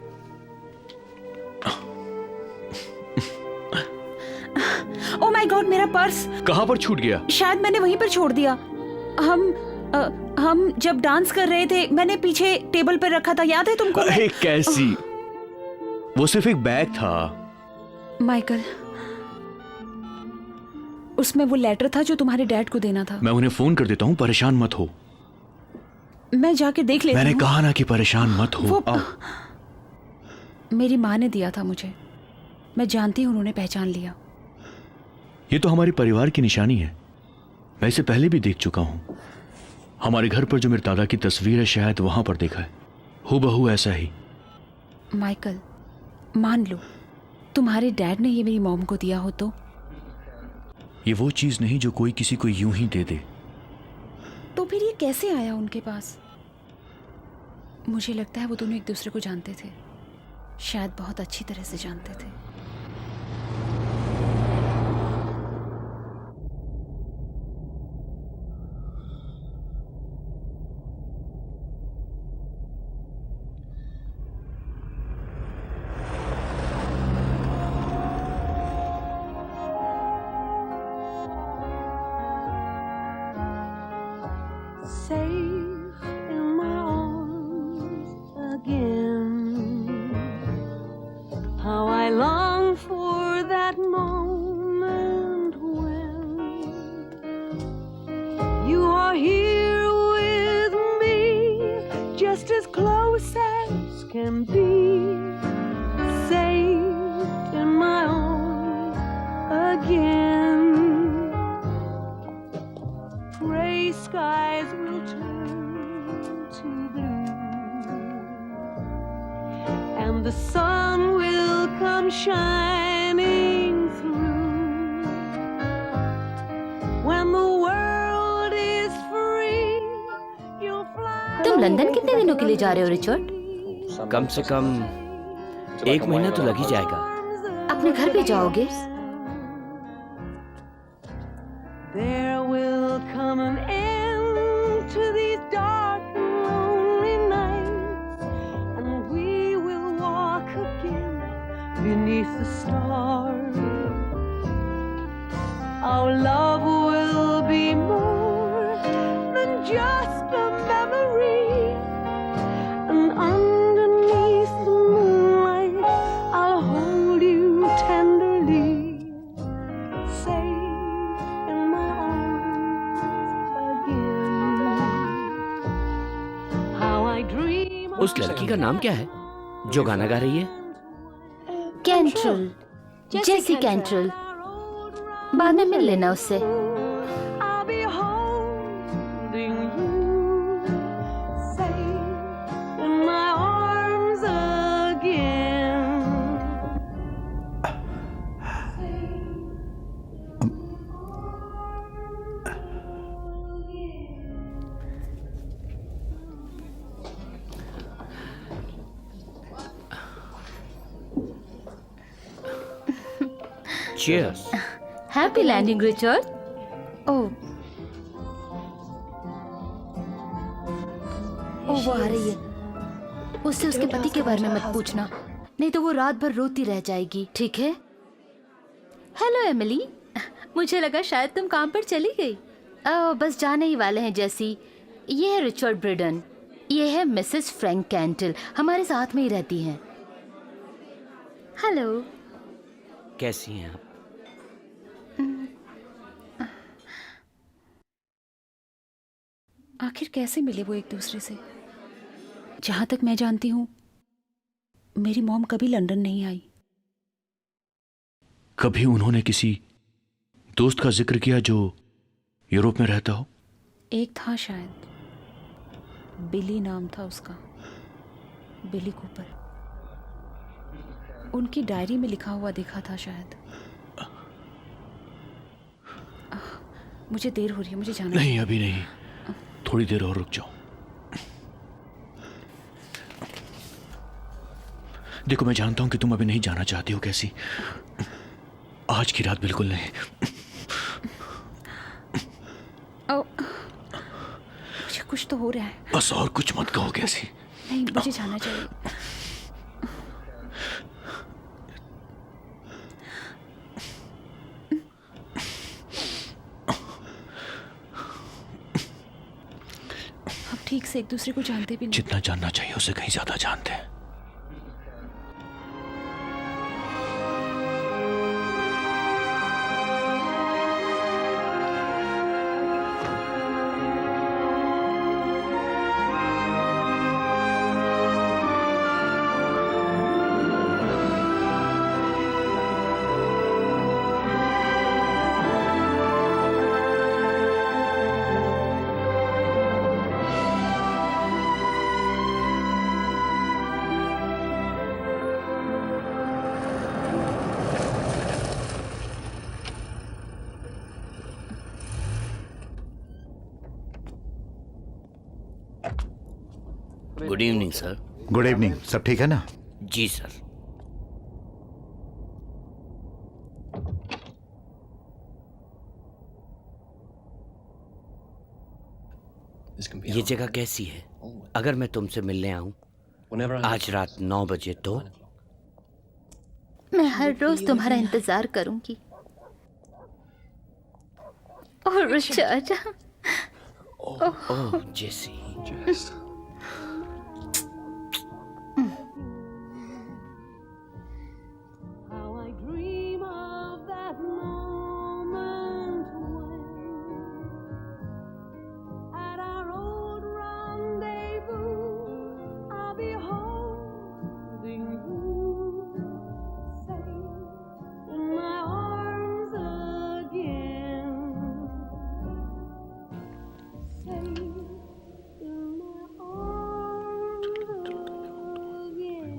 Speaker 3: Oh my God, मेरा पर्स
Speaker 1: कहां पर छूट गया?
Speaker 3: शायद मैंने वहीं पर छोड़ दिया। हम जब डांस कर रहे थे, मैंने पीछे टेबल पर रखा था, याद है तुमको?
Speaker 1: अरे कैसी, वो सिर्फ एक बैग था।
Speaker 3: माइकल, उसमें वो लेटर था जो तुम्हारे डैड को देना था।
Speaker 1: मैं उन्हें फोन कर देता हूँ, परेशान मत हो।
Speaker 3: मैं जाके देख लेती
Speaker 1: मैंने
Speaker 3: हूँ।
Speaker 1: कहा ना कि परेशान मत हो।
Speaker 3: वो
Speaker 1: आओ।
Speaker 3: मेरी माँ ने दिया था मुझे। मैं जानती हूँ उन्होंने पहचान लिया।
Speaker 1: ये तो हमारे परिवार की निशानी है। मैं इसे पहले भी देख चुका हूं। हमारे घर पर जो मेरे दादा की तस्वीर है, शायद वहां पर देखा है। हूबहू ऐसा ही।
Speaker 3: माइकल, मान लो तुम्हारे डैड ने ये मेरी मॉम को दिया हो तो
Speaker 1: ये वो चीज नहीं जो कोई किसी को यूं ही दे दे।
Speaker 3: फिर ये कैसे आया उनके पास? मुझे लगता है वो दोनों एक दूसरे को जानते थे, शायद बहुत अच्छी तरह से जानते थे।
Speaker 7: Safe in my arms again. How I long for that moment when you are here with me, just as close as can be. Safe in my arms again. Gray skies will turn to blue, and the sun will come shining through. When the world is free, you'll fly.
Speaker 2: तुम London कितने दिनों के लिए जा रहे हो Richard?
Speaker 6: कम से कम 1 महीना तो लग ही जाएगा।
Speaker 2: अपने घर भी जाओगे?
Speaker 7: There will come an end to these dark and lonely nights, and we will walk again beneath the stars. Our love will be more than just a memory, and underneath the moonlight I'll hold you tenderly. Safe in my arms again. How I dream
Speaker 6: उस लड़की का नाम क्या है जो गाना गा रही है?
Speaker 2: कैंट्रल, जेसी कैंट्रल। बाद में मिल लेना उससे।
Speaker 7: I'll be holding you safe in my arms again.
Speaker 6: Cheers.
Speaker 2: Happy landing Richard. Oh, वो आ रही है। उससे उसके पति के बारे में मत पूछना, नहीं तो वो रात भर रोती रह जाएगी, ठीक है? हेलो एमिली, मुझे लगा शायद तुम काम पर चली गई। बस जाने ही वाले हैं जैसी। ये है रिचर्ड ब्रिडन, ये है मिसेस फ्रैंक कैंटल, हमारे साथ में ही रहती हैं। हेलो।
Speaker 6: कैसी हैं आप?
Speaker 3: आखिर कैसे मिले वो एक दूसरे से? जहां तक मैं जानती हूँ, मेरी मॉम कभी लंदन नहीं आई।
Speaker 1: कभी उन्होंने किसी दोस्त का जिक्र किया जो यूरोप में रहता हो?
Speaker 3: एक था शायद, बिली नाम था उसका, बिली कूपर। उनकी डायरी में लिखा हुआ दिखा था शायद। मुझे देर हो रही है, मुझे जाना
Speaker 1: नहीं, अभी नहीं, थोड़ी देर और रुक जाओ। देखो, मैं जानता हूं कि तुम अभी नहीं जाना चाहती हो, कैसी आज की रात बिल्कुल नहीं।
Speaker 3: मुझे कुछ तो हो रहा है।
Speaker 1: बस और कुछ मत कहो कैसी।
Speaker 3: नहीं, मुझे जाना चाहिए। हम ठीक से एक दूसरे को जानते भी नहीं।
Speaker 1: जितना जानना चाहिए उसे कहीं ज्यादा जानते हैं।
Speaker 6: Good evening sir.
Speaker 4: Good evening. सब ठीक है ना?
Speaker 6: जी सर। ये जगह कैसी है? अगर मैं तुमसे मिलने आऊं आज रात 9 बजे तो?
Speaker 2: मैं हर रोज तुम्हारा इंतजार करूंगी। और चाचा,
Speaker 6: ओह जेसी।
Speaker 7: How I dream of that moment when at our old rendezvous I'll be holding you safe in my arms again, safe in my arms again.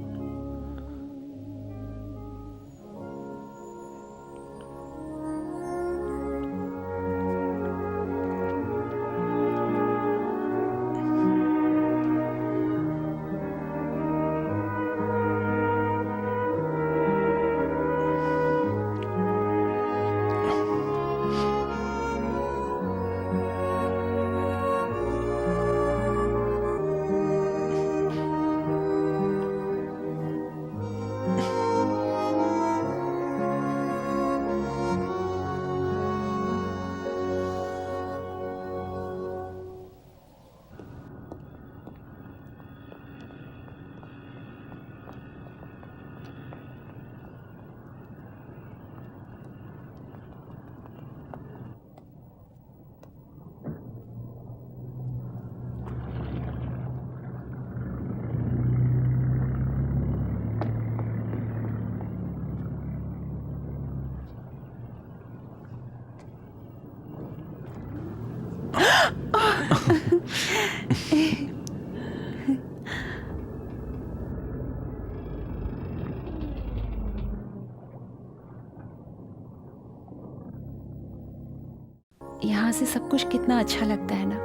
Speaker 3: यहाँ से सब कुछ कितना अच्छा लगता है ना।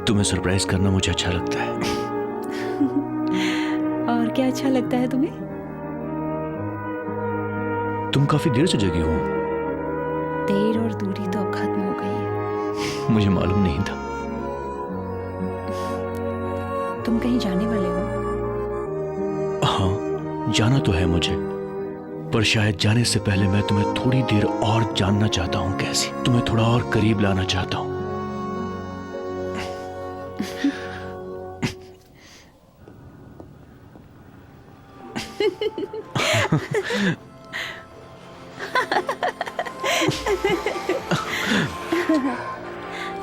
Speaker 1: तुम्हें सरप्राइज करना मुझे अच्छा लगता है।
Speaker 3: और क्या अच्छा लगता है तुम्हें?
Speaker 1: तुम काफी देर से जगी हो।
Speaker 3: देर और दूरी तो अब खत्म हो गई है।
Speaker 1: मुझे मालूम नहीं था।
Speaker 3: तुम कहीं जाने वाले हो?
Speaker 1: हाँ, जाना तो है मुझे, पर शायद जाने से पहले मैं तुम्हें थोड़ी देर और जानना चाहता हूँ कैसी, तुम्हें थोड़ा और करीब लाना चाहता हूँ।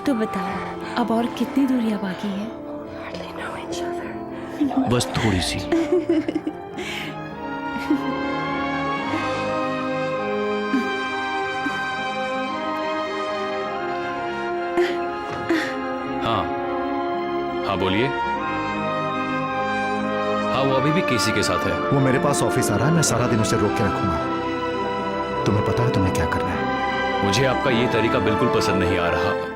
Speaker 3: तो बताओ, अब और कितनी दूरियां बाकी है?
Speaker 1: बस थोड़ी सी।
Speaker 5: बोलिए। हाँ, वो अभी भी केसी के साथ है।
Speaker 4: वो मेरे पास ऑफिस आ रहा है, मैं सारा दिन उसे रोक के रखूंगा। तुम्हें पता है तुम्हें क्या करना है?
Speaker 5: मुझे आपका ये तरीका बिल्कुल पसंद नहीं आ रहा।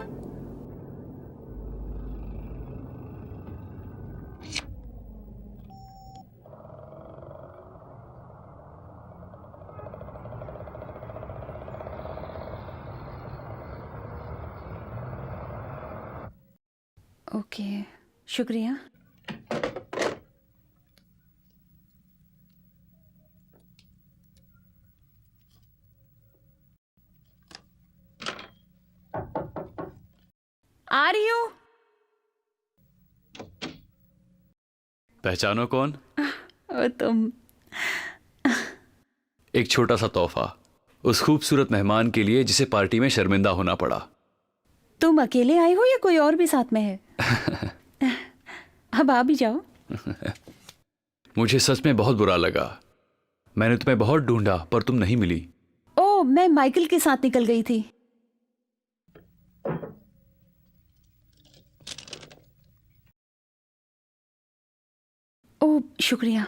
Speaker 3: ओके, शुक्रिया। आ रही हूँ।
Speaker 5: पहचानो कौन?
Speaker 3: ओ, तुम।
Speaker 5: एक छोटा सा तोहफा उस खूबसूरत मेहमान के लिए जिसे पार्टी में शर्मिंदा होना पड़ा।
Speaker 3: तुम अकेले आए हो या कोई और भी साथ में है? अब आ भी जाओ।
Speaker 5: मुझे सच में बहुत बुरा लगा। मैंने तुम्हें बहुत ढूंढा पर तुम नहीं मिली।
Speaker 3: ओ, मैं माइकल के साथ निकल गई थी। ओ, शुक्रिया।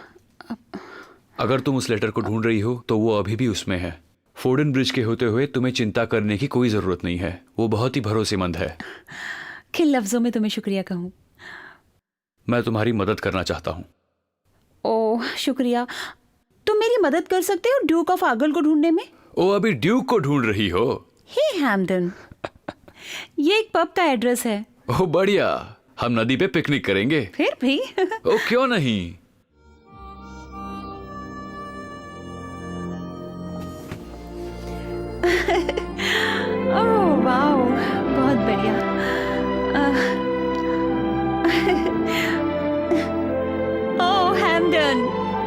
Speaker 5: अगर तुम उस लेटर को ढूंढ रही हो तो वो अभी भी उसमें है। फोर्डन ब्रिज के होते हुए तुम्हें चिंता करने की कोई जरूरत नहीं है। वो बहुत ही भरोसेमंद है।
Speaker 3: किन लफ्जों में तुम्हें शुक्रिया कहूँ?
Speaker 5: मैं तुम्हारी मदद करना चाहता हूँ।
Speaker 3: ओह, शुक्रिया। तुम मेरी मदद कर सकते हो ड्यूक ऑफ आर्गल को ढूंढने में?
Speaker 5: ओ, अभी ड्यूक को ढूंढ रही हो?
Speaker 3: हे हैम्पटन, ये एक पब का एड्रेस है।
Speaker 5: ओह बढ़िया, हम नदी पे पिकनिक करेंगे।
Speaker 3: फिर भी।
Speaker 5: ओ क्यों नहीं।
Speaker 3: ओह वाओ, बहुत बढ़िया। ओह हैम्पटन,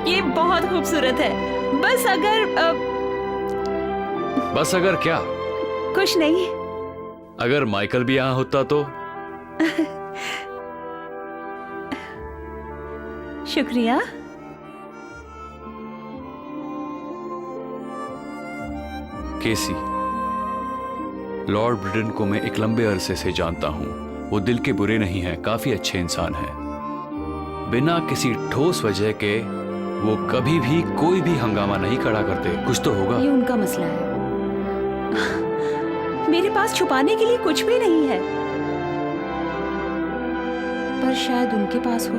Speaker 3: ये बहुत खूबसूरत है।
Speaker 5: बस अगर क्या?
Speaker 3: कुछ नहीं।
Speaker 5: अगर माइकल भी यहां होता तो?
Speaker 3: शुक्रिया।
Speaker 5: केसी, लॉर्ड ब्रिडन को मैं एक लंबे अरसे से जानता हूं। वो दिल के बुरे नहीं हैं, काफी अच्छे इंसान हैं। बिना किसी ठोस वजह के वो कभी भी कोई भी हंगामा नहीं खड़ा करते। कुछ तो होगा।
Speaker 3: ये उनका मसला है। मेरे पास छुपाने के लिए कुछ भी नहीं है, पर शायद उनके पास हो।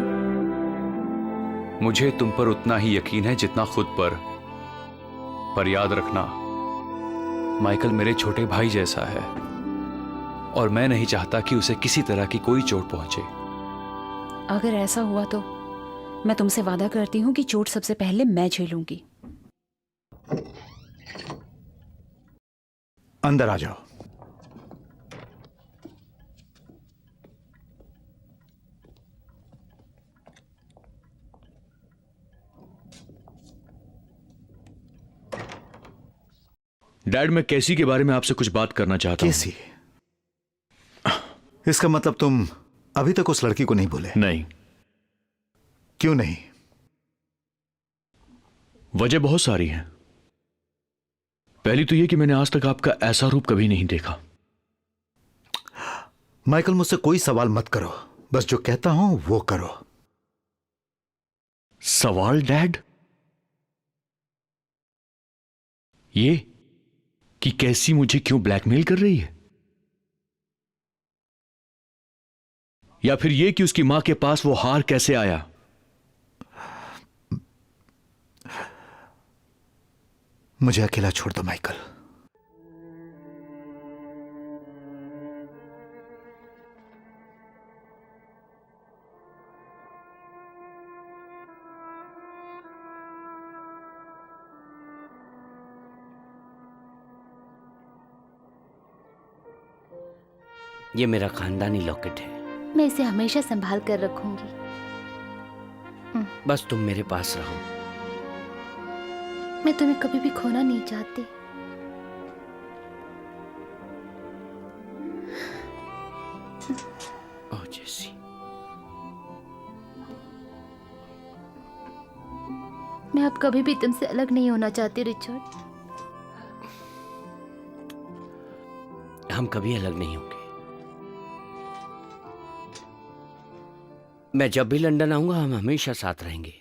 Speaker 5: मुझे तुम पर उतना ही यकीन है जितना खुद पर याद रखना, माइकल मेरे छोटे भाई जैसा है और मैं नहीं चाहता कि उसे किसी तरह की कोई चोट पहुंचे।
Speaker 3: अगर ऐसा हुआ तो मैं तुमसे वादा करती हूँ कि चोट सबसे पहले मैं झेलूंगी।
Speaker 4: अंदर आ जाओ।
Speaker 1: डैड, मैं कैसी के बारे में आपसे कुछ बात करना चाहता हूं।
Speaker 4: कैसी? इसका मतलब तुम अभी तक उस लड़की को नहीं बोले?
Speaker 1: नहीं।
Speaker 4: क्यों नहीं?
Speaker 1: वजह बहुत सारी है। पहली तो यह कि मैंने आज तक आपका ऐसा रूप कभी नहीं देखा।
Speaker 4: माइकल, मुझसे कोई सवाल मत करो, बस जो कहता हूं वो करो।
Speaker 1: सवाल डैड? ये कि कैसी मुझे क्यों ब्लैकमेल कर रही है, या फिर यह कि उसकी मां के पास वो हार कैसे आया?
Speaker 4: मुझे अकेला छोड़ दो माइकल।
Speaker 6: ये मेरा खानदानी लॉकेट है।
Speaker 2: मैं इसे हमेशा संभाल कर रखूंगी।
Speaker 6: बस तुम मेरे पास रहो।
Speaker 2: मैं तुम्हें कभी भी खोना नहीं चाहती।
Speaker 6: ओह जेसी,
Speaker 2: मैं अब कभी भी तुमसे अलग नहीं होना चाहती रिचर्ड।
Speaker 6: हम कभी अलग नहीं होंगे। मैं जब भी लंदन आऊंगा हम हमेशा साथ रहेंगे।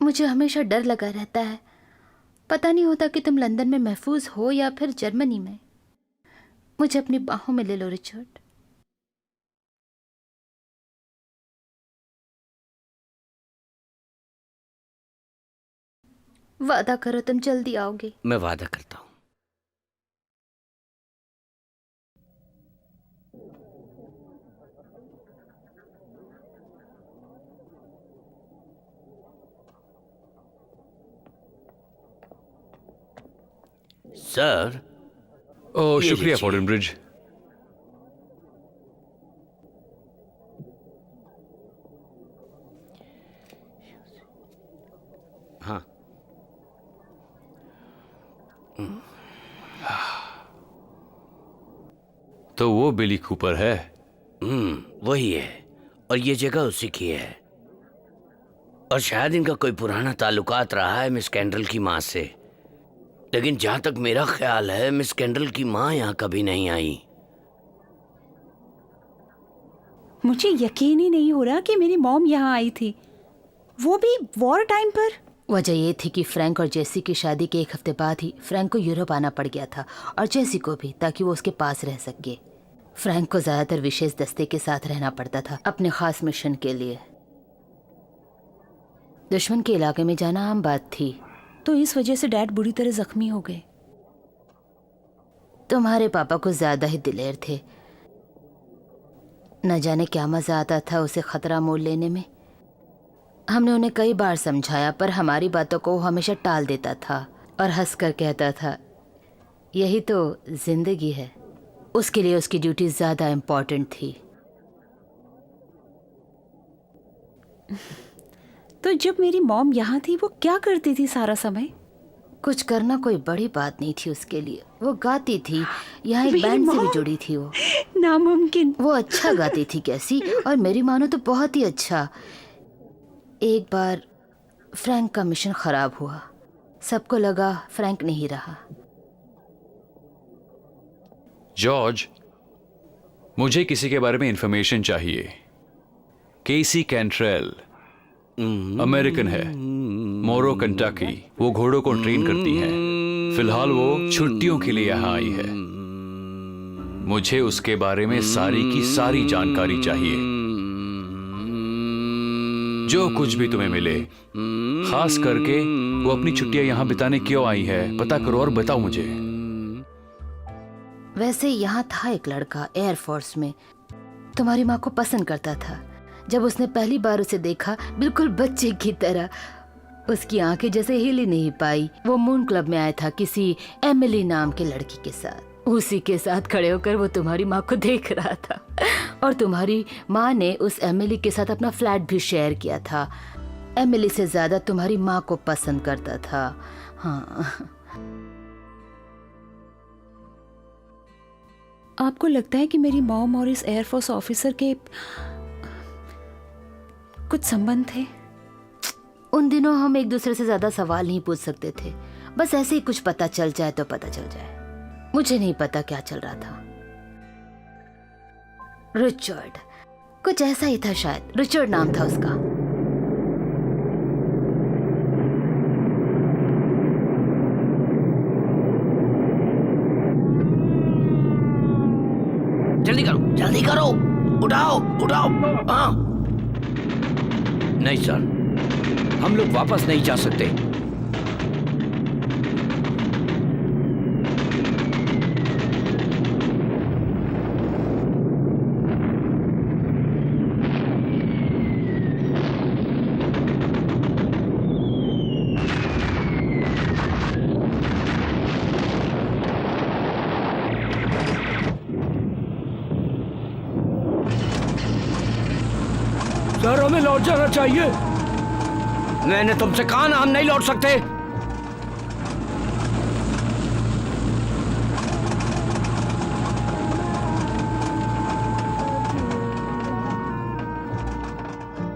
Speaker 2: मुझे हमेशा डर लगा रहता है, पता नहीं होता कि तुम लंदन में महफूज हो या फिर जर्मनी में। मुझे अपनी बाहों में ले लो रिचर्ड। वादा करो तुम जल्दी आओगे।
Speaker 6: मैं वादा करता हूं। सर,
Speaker 5: ओह
Speaker 6: ये
Speaker 5: शुक्रिया
Speaker 6: लीजिए।
Speaker 5: फॉर्डन ब्रिज।
Speaker 6: हाँ,
Speaker 5: तो वो बिली कूपर है।
Speaker 6: वही है और ये जगह उसी की है। और शायद इनका कोई पुराना ताल्लुकात रहा है मिस कैंडल की माँ से। लेकिन जहां तक मेरा ख्याल है मिस कैंडल की माँ यहाँ कभी नहीं आई।
Speaker 3: मुझे यकीन ही नहीं हो रहा कि मेरी मॉम यहाँ आई थी, वो भी वॉर टाइम पर।
Speaker 2: वजह ये थी कि फ्रैंक और जेसी की शादी के 1 हफ्ते बाद ही फ्रैंक को यूरोप आना पड़ गया था और जेसी को भी, ताकि वो उसके पास रह सके। फ्रैंक को ज्यादातर विशेष दस्ते के साथ रहना पड़ता था अपने खास मिशन के लिए। दुश्मन के इलाके में जाना आम बात थी।
Speaker 3: तो इस वजह से डैड बुरी तरह जख्मी हो गए।
Speaker 2: तुम्हारे पापा कुछ ज्यादा ही दिलेर थे। न जाने क्या मजा आता था उसे खतरा मोल लेने में। हमने उन्हें कई बार समझाया पर हमारी बातों को वो हमेशा टाल देता था और हंसकर कहता था यही तो जिंदगी है। उसके लिए उसकी ड्यूटी ज्यादा इम्पोर्टेंट थी।
Speaker 3: तो जब मेरी मॉम यहाँ थी वो क्या करती थी सारा समय?
Speaker 2: कुछ करना कोई बड़ी बात नहीं थी उसके लिए। वो गाती थी, यहाँ एक
Speaker 3: मेरी
Speaker 2: बैंड से भी
Speaker 3: मॉम?
Speaker 2: जुड़ी थी वो।
Speaker 3: नामुमकिन।
Speaker 2: वो अच्छा गाती थी कैसी, और मेरी मानो तो बहुत ही अच्छा। एक बार फ्रैंक का मिशन खराब हुआ। सबको लगा फ्रैंक नहीं रहा।
Speaker 5: जॉर्ज, मुझे किसी के बारे में इंफॉर्मेशन चाहिए। केसी कैंट्रेल अमेरिकन है, मोरो कंटाकी। वो घोड़ों को ट्रेन करती है। फिलहाल वो छुट्टियों के लिए यहाँ आई है। मुझे उसके बारे में सारी की सारी जानकारी चाहिए। जो कुछ भी तुम्हें मिले, खास करके वो अपनी छुट्टियां यहाँ बिताने क्यों आई है, पता करो और बताओ मुझे।
Speaker 2: वैसे यहाँ था एक लड़का एयरफोर्स में, तुम्हारी माँ को पसंद करता था। जब उसने पहली बार उसे देखा, बिल्कुल बच्चे की तरह, उसकी आंखें जैसे हिल ही नहीं पाई। वो मून क्लब में आया था किसी एमिली नाम के लड़की के साथ। उसी के साथ खड़े होकर वो तुम्हारी माँ को देख रहा था और तुम्हारी माँ ने उस एमिली के साथ अपना फ्लैट भी शेयर किया था। एमिली से ज्यादा तुम्हारी माँ को पसंद करता था। हाँ,
Speaker 3: आपको लगता है कि मेरी मॉम और इस एयरफोर्स ऑफिसर के कुछ संबंध थे?
Speaker 2: उन दिनों हम एक दूसरे से ज्यादा सवाल नहीं पूछ सकते थे। बस ऐसे ही कुछ पता चल जाए तो पता चल जाए। मुझे नहीं पता क्या चल रहा था। रिचर्ड, कुछ ऐसा ही था शायद। रिचर्ड नाम था उसका।
Speaker 6: जल्दी करो, उठाओ उठाओ। हाँ, नहीं सर, हम लोग वापस नहीं जा सकते। सर, हमें लौट जाना चाहिए। मैंने तुमसे कहा ना, हम नहीं लौट सकते।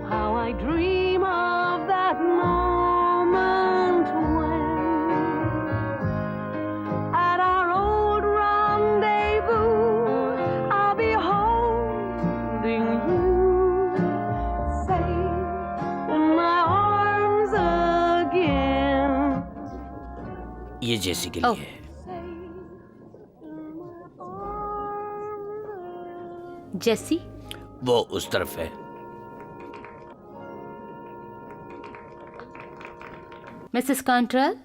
Speaker 7: How I dream of that moment when at our old
Speaker 6: ये जेसी के लिए
Speaker 2: ओह।
Speaker 6: है।
Speaker 2: जेसी,
Speaker 6: वो उस तरफ है।
Speaker 2: मिसेस कॉन्ट्रेल,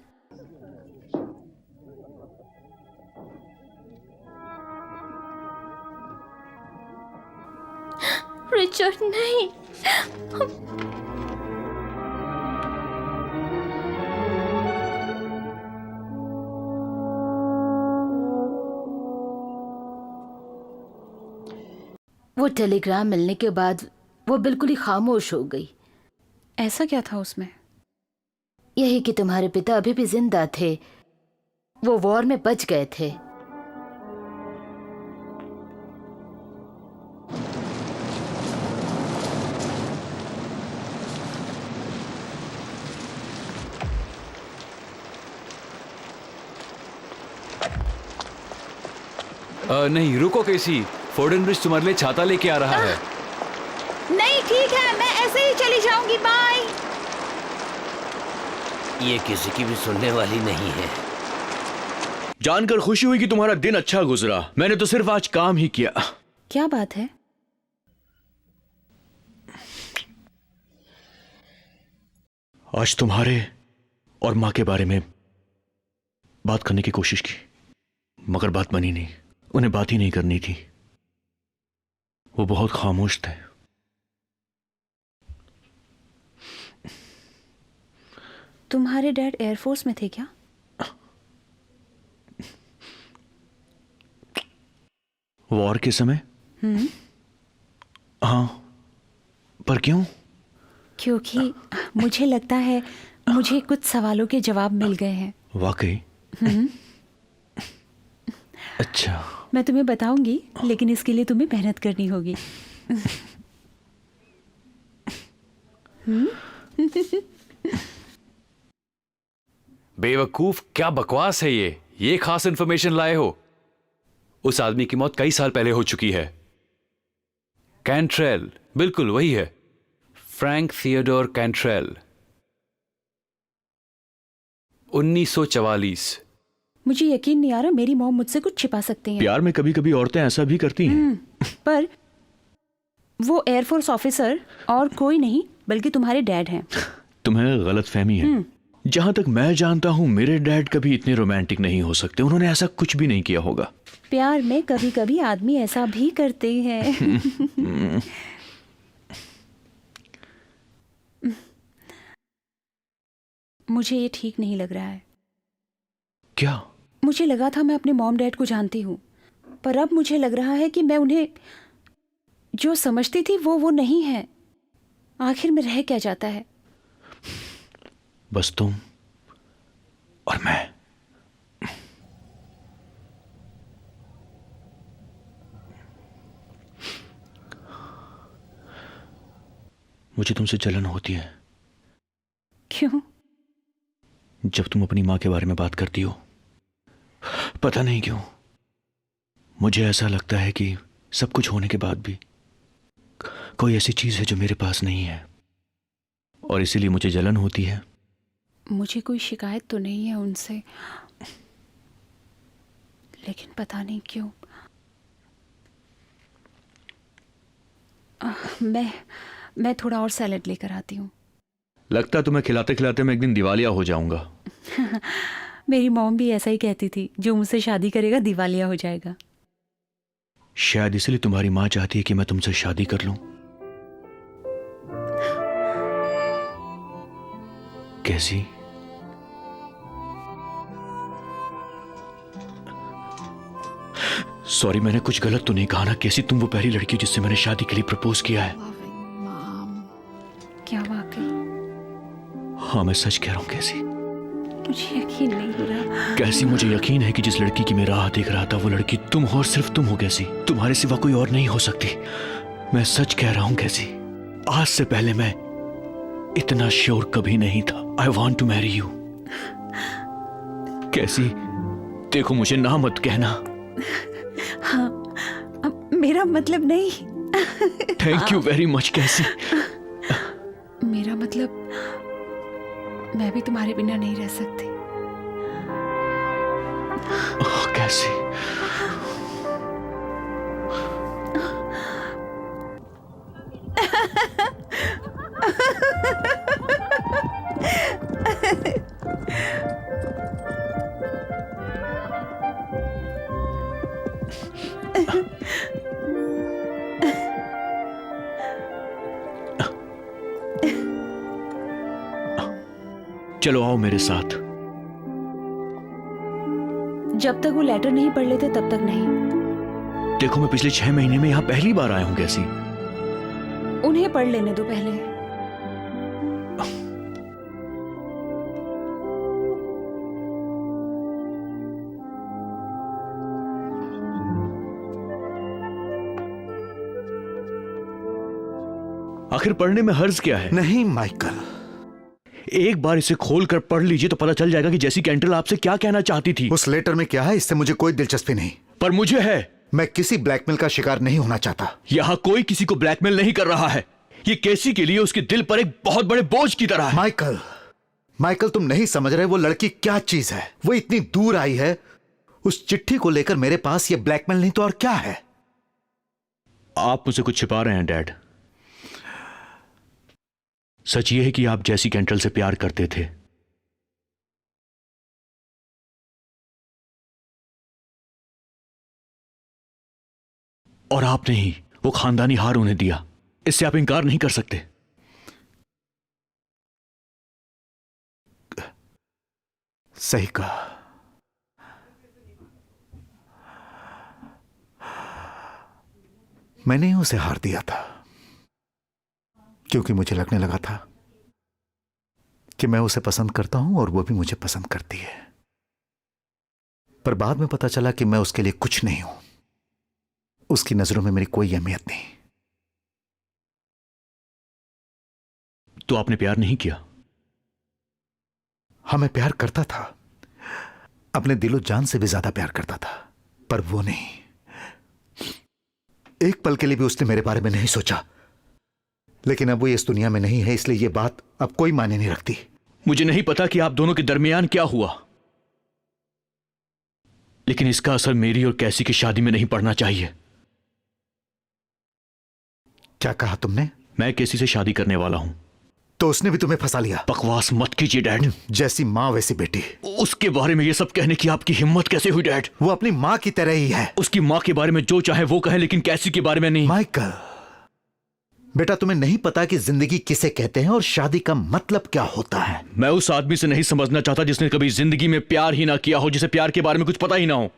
Speaker 2: रिचर्ड नहीं। वो टेलीग्राम मिलने के बाद वो बिल्कुल ही खामोश हो गई।
Speaker 3: ऐसा क्या था उसमें?
Speaker 2: यही कि तुम्हारे पिता अभी भी जिंदा थे, वो वॉर में बच गए थे।
Speaker 5: नहीं रुको केसी, फोर्डन ब्रिज तुम्हारे लिए छाता लेके आ रहा है।
Speaker 3: नहीं ठीक है, मैं ऐसे ही चली जाऊंगी, बाय।
Speaker 6: ये किसी की भी सुनने वाली नहीं है।
Speaker 1: जानकर खुशी हुई कि तुम्हारा दिन अच्छा गुजरा। मैंने तो सिर्फ आज काम ही किया।
Speaker 3: क्या बात है?
Speaker 1: आज तुम्हारे और माँ के बारे में बात करने की कोशिश की, मगर बात बनी नहीं। उन्हें बात ही नहीं करनी थी, वो बहुत खामोश थे।
Speaker 3: तुम्हारे डैड एयरफोर्स में थे क्या?
Speaker 1: वॉर के समय? हाँ, पर क्यों?
Speaker 3: क्योंकि मुझे लगता है मुझे कुछ सवालों के जवाब मिल गए हैं।
Speaker 1: वाकई? अच्छा।
Speaker 3: मैं तुम्हें बताऊंगी, लेकिन इसके लिए तुम्हें मेहनत करनी होगी।
Speaker 5: बेवकूफ, क्या बकवास है ये खास इंफॉर्मेशन लाए हो? उस आदमी की मौत कई साल पहले हो चुकी है। कैंट्रेल, बिल्कुल वही है, फ्रैंक थियोडोर कैंट्रेल, 1944।
Speaker 3: मुझे यकीन नहीं आ रहा मेरी मॉम मुझसे कुछ छिपा सकती हैं।
Speaker 1: प्यार में कभी कभी औरतें ऐसा भी करती हैं।
Speaker 3: पर वो एयरफोर्स ऑफिसर और कोई नहीं बल्कि तुम्हारे डैड हैं।
Speaker 1: तुम्हें गलतफहमी है। जहां तक मैं जानता हूं, मेरे डैड कभी इतने रोमांटिक नहीं हो सकते। उन्होंने ऐसा कुछ भी नहीं किया होगा।
Speaker 3: प्यार में कभी कभी आदमी ऐसा भी करते हैं। मुझे ये ठीक नहीं लग रहा है।
Speaker 1: क्या?
Speaker 3: मुझे लगा था मैं अपने मॉम डैड को जानती हूँ, पर अब मुझे लग रहा है कि मैं उन्हें जो समझती थी वो नहीं है। आखिर में रह क्या जाता है?
Speaker 1: बस तुम और मैं। मुझे तुमसे जलन होती है।
Speaker 3: क्यों?
Speaker 1: जब तुम अपनी माँ के बारे में बात करती हो, पता नहीं क्यों मुझे ऐसा लगता है कि सब कुछ होने के बाद भी कोई ऐसी चीज है जो मेरे पास नहीं है, और इसीलिए मुझे जलन होती है।
Speaker 3: मुझे कोई शिकायत तो नहीं है उनसे, लेकिन पता नहीं क्यों मैं थोड़ा और सैलेड लेकर आती हूँ।
Speaker 1: लगता है तुम्हें खिलाते खिलाते मैं एक दिन दिवालिया हो जाऊंगा।
Speaker 3: मेरी मॉम भी ऐसा ही कहती थी, जो मुझसे शादी करेगा दिवालिया हो जाएगा।
Speaker 1: शायद इसलिए तुम्हारी माँ चाहती है कि मैं तुमसे शादी कर लूं। कैसी? सॉरी, मैंने कुछ गलत तो नहीं कहा ना? कैसी, तुम वो पहली लड़की जिससे मैंने शादी के लिए प्रपोज किया है।
Speaker 3: क्या वाकई?
Speaker 1: हाँ, मैं सच कह रहा हूं। कैसी?
Speaker 3: मुझे यकीन नहीं हो रहा।
Speaker 1: कैसी, मुझे यकीन है कि जिस लड़की की मैं राह देख रहा था वो लड़की तुम हो, और सिर्फ तुम हो। कैसी, तुम्हारे सिवा कोई और नहीं हो सकती। मैं सच कह रहा हूं कैसी। आज से पहले मैं इतना श्योर कभी नहीं था। I want to marry you. कैसी, देखो, मुझे ना मत कहना।
Speaker 3: हाँ, मेरा मतलब नहीं।
Speaker 1: Thank you very much. कैसी,
Speaker 3: मेरा मतलब मैं भी तुम्हारे बिना नहीं रह सकती।
Speaker 1: कैसी? चलो आओ मेरे साथ।
Speaker 3: जब तक वो लेटर नहीं पढ़ लेते तब तक नहीं।
Speaker 1: देखो मैं पिछले 6 महीने में यहां पहली बार आया हूं कैसी।
Speaker 3: उन्हें पढ़ लेने दो पहले।
Speaker 1: आखिर पढ़ने में हर्ज क्या है?
Speaker 4: नहीं माइकल,
Speaker 1: एक बार इसे खोल कर पढ़ लीजिए तो पता चल जाएगा कि जैसी कैंट्रेल आपसे क्या कहना चाहती थी।
Speaker 4: उस लेटर में क्या है इससे मुझे कोई दिलचस्पी नहीं।
Speaker 1: पर मुझे है।
Speaker 4: मैं किसी ब्लैकमेल का शिकार नहीं होना चाहता।
Speaker 1: यहां कोई किसी को ब्लैकमेल नहीं कर रहा है। ये केसी के लिए उसके दिल पर एक बहुत बड़े बोझ की तरह है।
Speaker 4: माइकल, माइकल तुम नहीं समझ रहे वो लड़की क्या चीज है। वो इतनी दूर आई है उस चिट्ठी को लेकर मेरे पास। ये ब्लैकमेल नहीं तो और क्या है?
Speaker 1: आप मुझसे कुछ छिपा रहे हैं डैड। सच ये है कि आप जैसी कैंट्रेल से प्यार करते थे। और आपने ही वो खानदानी हार उन्हें दिया। इससे आप इंकार नहीं कर सकते।
Speaker 4: सही कहा। मैंने ही उसे हार दिया था क्योंकि मुझे लगने लगा था कि मैं उसे पसंद करता हूं और वो भी मुझे पसंद करती है। पर बाद में पता चला कि मैं उसके लिए कुछ नहीं हूं। उसकी नजरों में मेरी कोई अहमियत नहीं।
Speaker 1: तो आपने प्यार नहीं किया?
Speaker 4: हाँ, मैं प्यार करता था। अपने दिलो जान से भी ज्यादा प्यार करता था। पर वो नहीं। एक पल के लिए भी उसने मेरे बारे में नहीं सोचा। लेकिन अब वो इस दुनिया में नहीं है, इसलिए ये बात अब कोई मायने नहीं रखती।
Speaker 1: मुझे नहीं पता कि आप दोनों के दरमियान क्या हुआ, लेकिन इसका असर मेरी और कैसी की शादी में नहीं पड़ना चाहिए।
Speaker 4: क्या कहा तुमने?
Speaker 1: मैं कैसी से शादी करने वाला हूं।
Speaker 4: तो उसने भी तुम्हें फंसा लिया?
Speaker 1: बकवास मत कीजिए डैड।
Speaker 4: जैसी मां वैसी बेटी।
Speaker 1: उसके बारे में ये सब कहने की आपकी हिम्मत कैसे हुई डैड?
Speaker 4: वो अपनी मां की तरह ही है।
Speaker 1: उसकी मां के बारे में जो चाहे वो कहे, लेकिन कैसी के बारे में नहीं।
Speaker 4: माइकल बेटा, तुम्हें नहीं पता कि जिंदगी किसे कहते हैं और शादी का मतलब क्या होता है।
Speaker 1: मैं उस आदमी से नहीं समझना चाहता जिसने कभी जिंदगी में प्यार ही ना किया हो, जिसे प्यार के बारे में कुछ पता ही ना हो।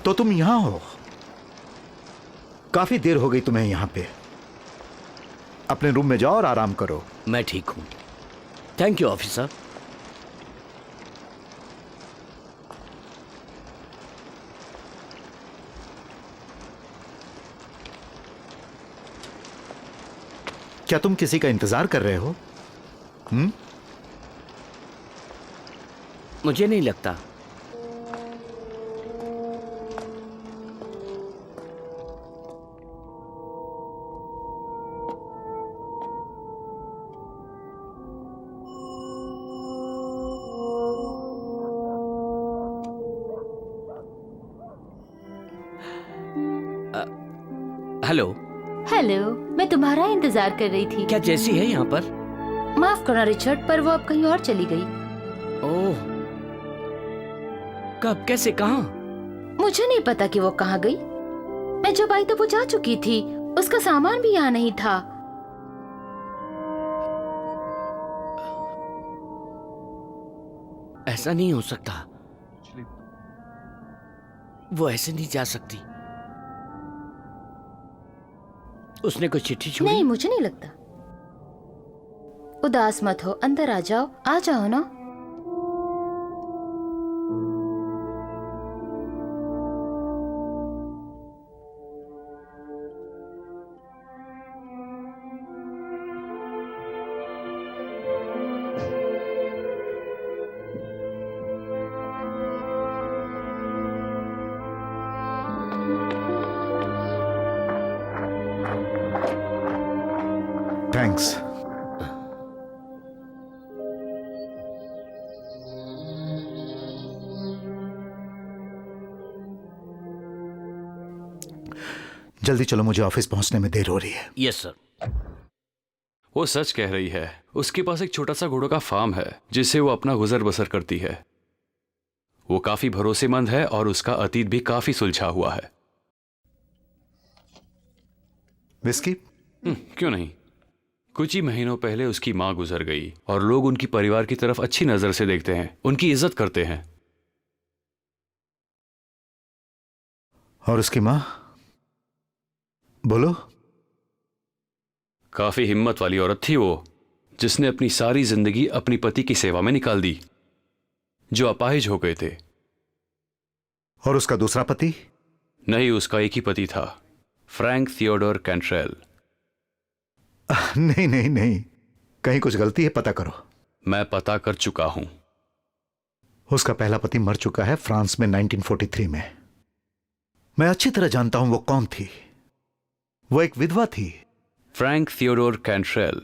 Speaker 4: तो तुम यहां हो? काफी देर हो गई तुम्हें यहां पे। अपने रूम में जाओ और आराम करो।
Speaker 6: मैं ठीक हूं, थैंक यू ऑफिसर।
Speaker 4: क्या तुम किसी का इंतजार कर रहे हो?
Speaker 6: मुझे नहीं लगता। हेलो।
Speaker 2: हेलो, मैं तुम्हारा इंतजार कर रही थी।
Speaker 6: क्या जैसी है यहाँ पर?
Speaker 2: माफ करना रिचर्ड, पर वो अब कहीं और चली गई।
Speaker 6: ओह, कब, कैसे, कहाँ?
Speaker 2: मुझे नहीं पता कि वो कहाँ गई। मैं जब आई तो वो जा चुकी थी। उसका सामान भी यहाँ नहीं था।
Speaker 6: ऐसा नहीं हो सकता। वो ऐसे नहीं जा सकती। उसने कोई चिट्ठी छोड़ी?
Speaker 2: नहीं, मुझे नहीं लगता। उदास मत हो, अंदर आ जाओ। आ जाओ ना।
Speaker 4: थैंक्स। जल्दी चलो, मुझे ऑफिस पहुंचने में देर हो रही है।
Speaker 6: Yes sir.
Speaker 5: वो सच कह रही है। उसके पास एक छोटा सा घोड़ों का फार्म है जिससे वो अपना गुजर बसर करती है। वो काफी भरोसेमंद है और उसका अतीत भी काफी सुलझा हुआ है।
Speaker 4: विस्की?
Speaker 5: क्यों नहीं। कुछ ही महीनों पहले उसकी माँ गुजर गई और लोग उनकी परिवार की तरफ अच्छी नजर से देखते हैं, उनकी इज्जत करते हैं।
Speaker 4: और उसकी माँ? बोलो।
Speaker 5: काफी हिम्मत वाली औरत थी वो, जिसने अपनी सारी जिंदगी अपनी पति की सेवा में निकाल दी, जो अपाहिज हो गए थे।
Speaker 4: और उसका दूसरा पति?
Speaker 5: नहीं, उसका एक ही पति था, फ्रैंक थियोडोर कैंट्रेल।
Speaker 4: नहीं नहीं नहीं, कहीं कुछ गलती है, पता करो।
Speaker 5: मैं पता कर चुका हूं।
Speaker 4: उसका पहला पति मर चुका है फ्रांस में 1943 में। मैं अच्छी तरह जानता हूं वो कौन थी। वो एक विधवा थी।
Speaker 5: Frank Theodore Cantrell.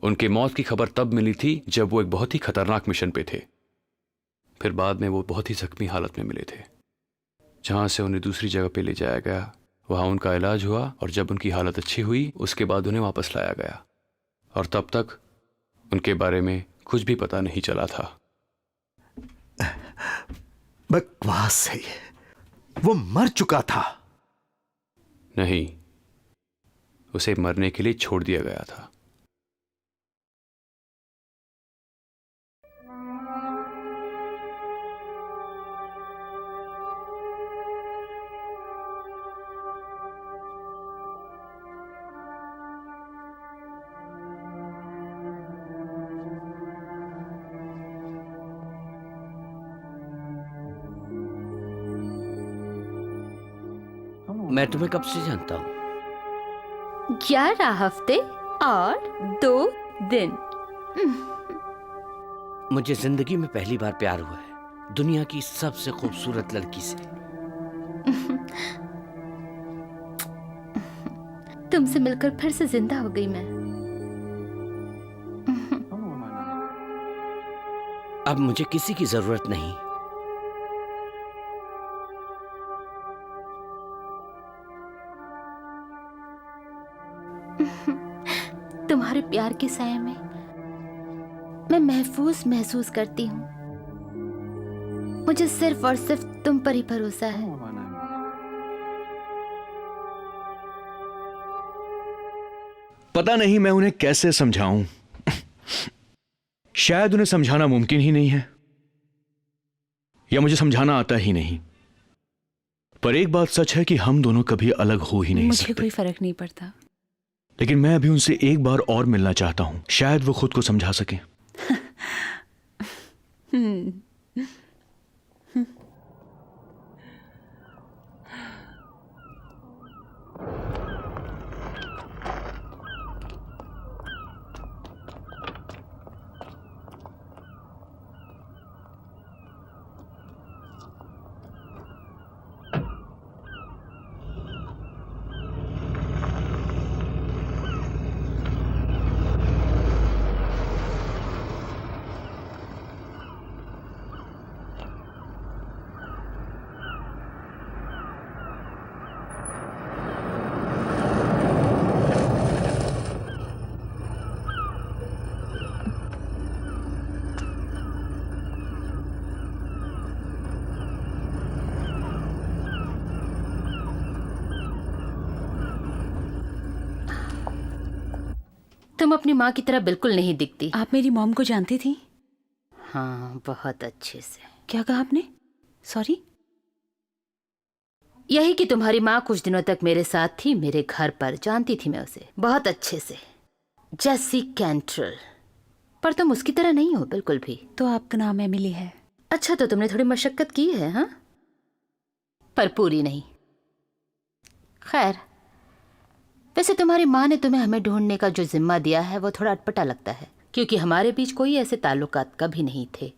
Speaker 5: उनके मौत की खबर तब मिली थी जब वो एक बहुत ही खतरनाक मिशन पे थे। फिर बाद में वो बहुत ही जख्मी हालत में मिले थे, जहां से उन्हें दूसरी जगह पे ले जाया गया। वहां उनका इलाज हुआ और जब उनकी हालत अच्छी हुई उसके बाद उन्हें वापस लाया गया, और तब तक उनके बारे में कुछ भी पता नहीं चला था।
Speaker 4: बकवास है ये। वो मर चुका था।
Speaker 5: नहीं, उसे मरने के लिए छोड़ दिया गया था।
Speaker 6: मैं तुम्हें कब से जानता हूं?
Speaker 2: 11 हफ्ते और 2 दिन।
Speaker 6: मुझे जिंदगी में पहली बार प्यार हुआ है, दुनिया की सबसे खूबसूरत लड़की से।
Speaker 2: तुमसे मिलकर फिर से जिंदा हो गई मैं।
Speaker 6: अब मुझे किसी की जरूरत नहीं।
Speaker 2: तुम्हारे प्यार के साए में मैं महसूस करती हूँ। मुझे सिर्फ और सिर्फ तुम पर ही भरोसा है।
Speaker 1: पता नहीं मैं उन्हें कैसे समझाऊं। शायद उन्हें समझाना मुमकिन ही नहीं है, या मुझे समझाना आता ही नहीं। पर एक बात सच है कि हम दोनों कभी अलग हो ही नहीं
Speaker 3: मुझे
Speaker 1: सकते।
Speaker 3: कोई फर्क नहीं पड़ता।
Speaker 1: लेकिन मैं अभी उनसे एक बार और मिलना चाहता हूं, शायद वो खुद को समझा सके।
Speaker 2: तुम अपनी माँ की तरह बिल्कुल नहीं दिखती।
Speaker 3: आप मेरी मॉम को जानती थी?
Speaker 2: हाँ, बहुत अच्छे से।
Speaker 3: क्या कहा आपने? सॉरी।
Speaker 2: यही कि तुम्हारी माँ कुछ दिनों तक मेरे साथ थी, मेरे घर पर। जानती थी मैं उसे बहुत अच्छे से, जेसी कैंट्रेल। पर तुम उसकी तरह नहीं हो बिल्कुल भी।
Speaker 3: तो आपका नाम एमिली है?
Speaker 2: अच्छा, तो तुमने थोड़ी मशक्कत की है, हाँ? पर पूरी नहीं। खैर, वैसे तुम्हारी माँ ने तुम्हें हमें ढूंढने का जो जिम्मा दिया है वो थोड़ा अटपटा लगता है, क्योंकि हमारे बीच कोई ऐसे ताल्लुकात कभी नहीं थे।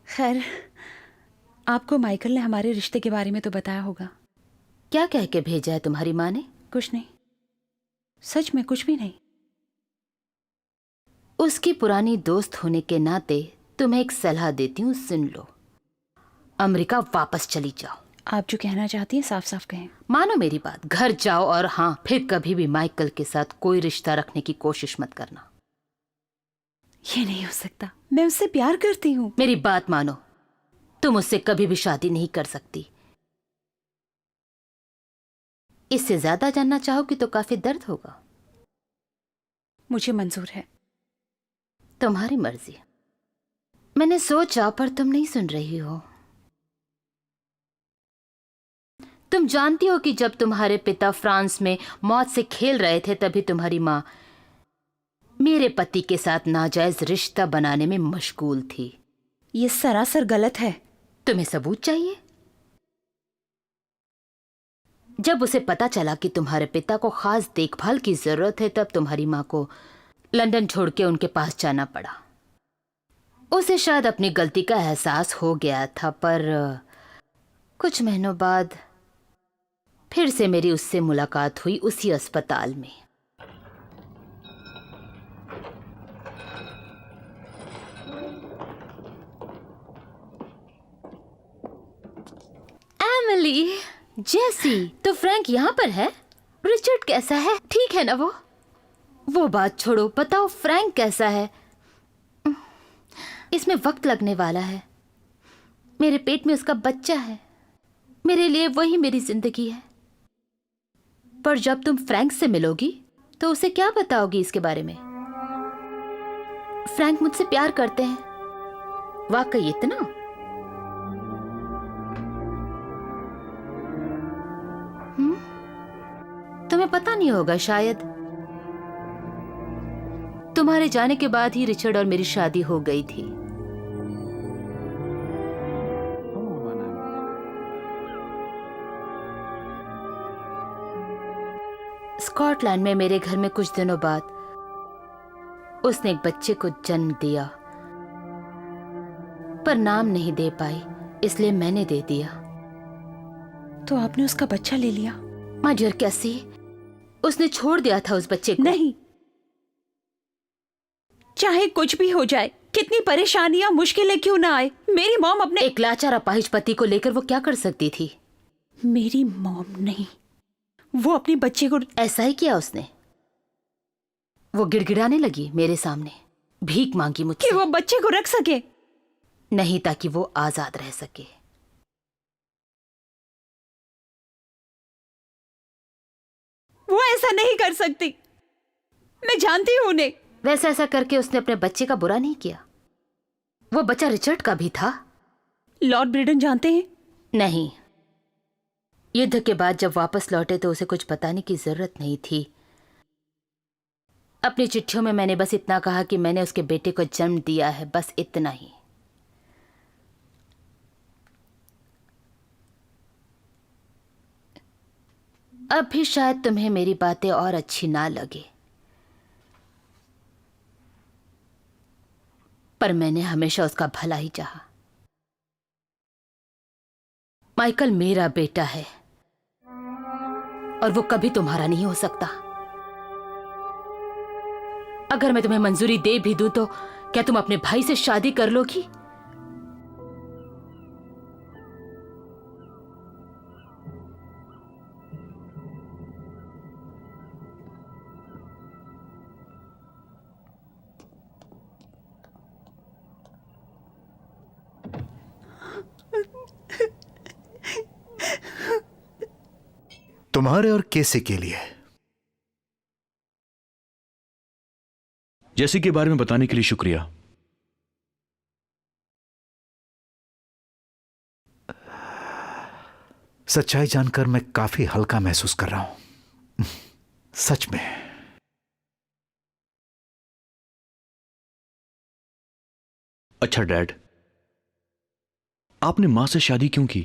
Speaker 3: खैर, आपको माइकल ने हमारे रिश्ते के बारे में तो बताया होगा।
Speaker 2: क्या कह के भेजा है तुम्हारी माँ ने?
Speaker 3: कुछ नहीं, सच में कुछ भी नहीं।
Speaker 2: उसकी पुरानी दोस्त होने के नाते तुम्हें एक सलाह देती हूँ, सुन लो। अमेरिका वापस चली जाओ।
Speaker 3: आप जो कहना चाहती हैं साफ साफ कहें।
Speaker 2: मानो मेरी बात, घर जाओ, और हाँ, फिर कभी भी माइकल के साथ कोई रिश्ता रखने की कोशिश मत करना।
Speaker 3: ये नहीं हो सकता, मैं उससे प्यार करती हूँ।
Speaker 2: मेरी बात मानो, तुम उससे कभी भी शादी नहीं कर सकती। इससे ज्यादा जानना चाहोगी तो काफी दर्द होगा।
Speaker 3: मुझे मंजूर है।
Speaker 2: तुम्हारी मर्जी। मैंने सोचा, पर तुम नहीं सुन रही हो। तुम जानती हो कि जब तुम्हारे पिता फ्रांस में मौत से खेल रहे थे, तभी तुम्हारी माँ मेरे पति के साथ नाजायज रिश्ता बनाने में मशगूल थी।
Speaker 3: ये सरासर गलत है।
Speaker 2: तुम्हें सबूत चाहिए? जब उसे पता चला कि तुम्हारे पिता को खास देखभाल की जरूरत है, तब तुम्हारी माँ को लंदन छोड़ के उनके पास जाना पड़ा। उसे शायद अपनी गलती का एहसास हो गया था, पर कुछ महीनों बाद फिर से मेरी उससे मुलाकात हुई, उसी अस्पताल में। एमिली, जेसी, तो फ्रैंक यहाँ पर है? रिचर्ड कैसा है? ठीक है ना वो बात छोड़ो, बताओ फ्रैंक कैसा है? इसमें वक्त लगने वाला है। मेरे पेट में उसका बच्चा है। मेरे लिए वही मेरी जिंदगी है। पर जब तुम फ्रैंक से मिलोगी तो उसे क्या बताओगी इसके बारे में? फ्रैंक मुझसे प्यार करते हैं। वाकई इतना? तुम्हें पता नहीं होगा शायद। तुम्हारे जाने के बाद ही रिचर्ड और मेरी शादी हो गई थी। स्कॉटलैंड में मेरे घर में कुछ दिनों बाद उसने एक बच्चे को जन्म दिया, पर नाम नहीं दे पाई, इसलिए मैंने दे दिया।
Speaker 3: तो आपने उसका बच्चा ले लिया?
Speaker 2: माय डियर कैसी, उसने छोड़ दिया था उस बच्चे को।
Speaker 3: नहीं, चाहे कुछ भी हो जाए, कितनी परेशानियां मुश्किलें क्यों ना आए, मेरी मॉम अपने
Speaker 2: एक लाचार अपाहिज पति को लेकर वो क्या कर सकती थी?
Speaker 3: मेरी मॉम नहीं, वो अपने बच्चे को।
Speaker 2: ऐसा ही किया उसने। वो गिड़गिड़ाने लगी मेरे सामने, भीख मांगी मुझसे
Speaker 3: कि वो बच्चे को रख सके।
Speaker 2: नहीं, ताकि वो आजाद रह सके।
Speaker 3: वो ऐसा नहीं कर सकती, मैं जानती हूं उन्हें।
Speaker 2: वैसे ऐसा करके उसने अपने बच्चे का बुरा नहीं किया। वो बच्चा रिचर्ड का भी था।
Speaker 3: लॉर्ड ब्रिडन जानते हैं?
Speaker 2: नहीं, युद्ध के बाद जब वापस लौटे तो उसे कुछ बताने की जरूरत नहीं थी। अपनी चिट्ठियों में मैंने बस इतना कहा कि मैंने उसके बेटे को जन्म दिया है, बस इतना ही। अब भी शायद तुम्हें मेरी बातें और अच्छी ना लगे, पर मैंने हमेशा उसका भला ही चाहा। माइकल मेरा बेटा है और वो कभी तुम्हारा नहीं हो सकता। अगर मैं तुम्हें मंजूरी दे भी दूं तो क्या तुम अपने भाई से शादी कर लोगी?
Speaker 4: तुम्हारे और केसे के लिए
Speaker 1: जैसी के बारे में बताने के लिए शुक्रिया।
Speaker 4: सच्चाई जानकर मैं काफी हल्का महसूस कर रहा हूं। सच में।
Speaker 1: अच्छा डैड, आपने मां से शादी क्यों की?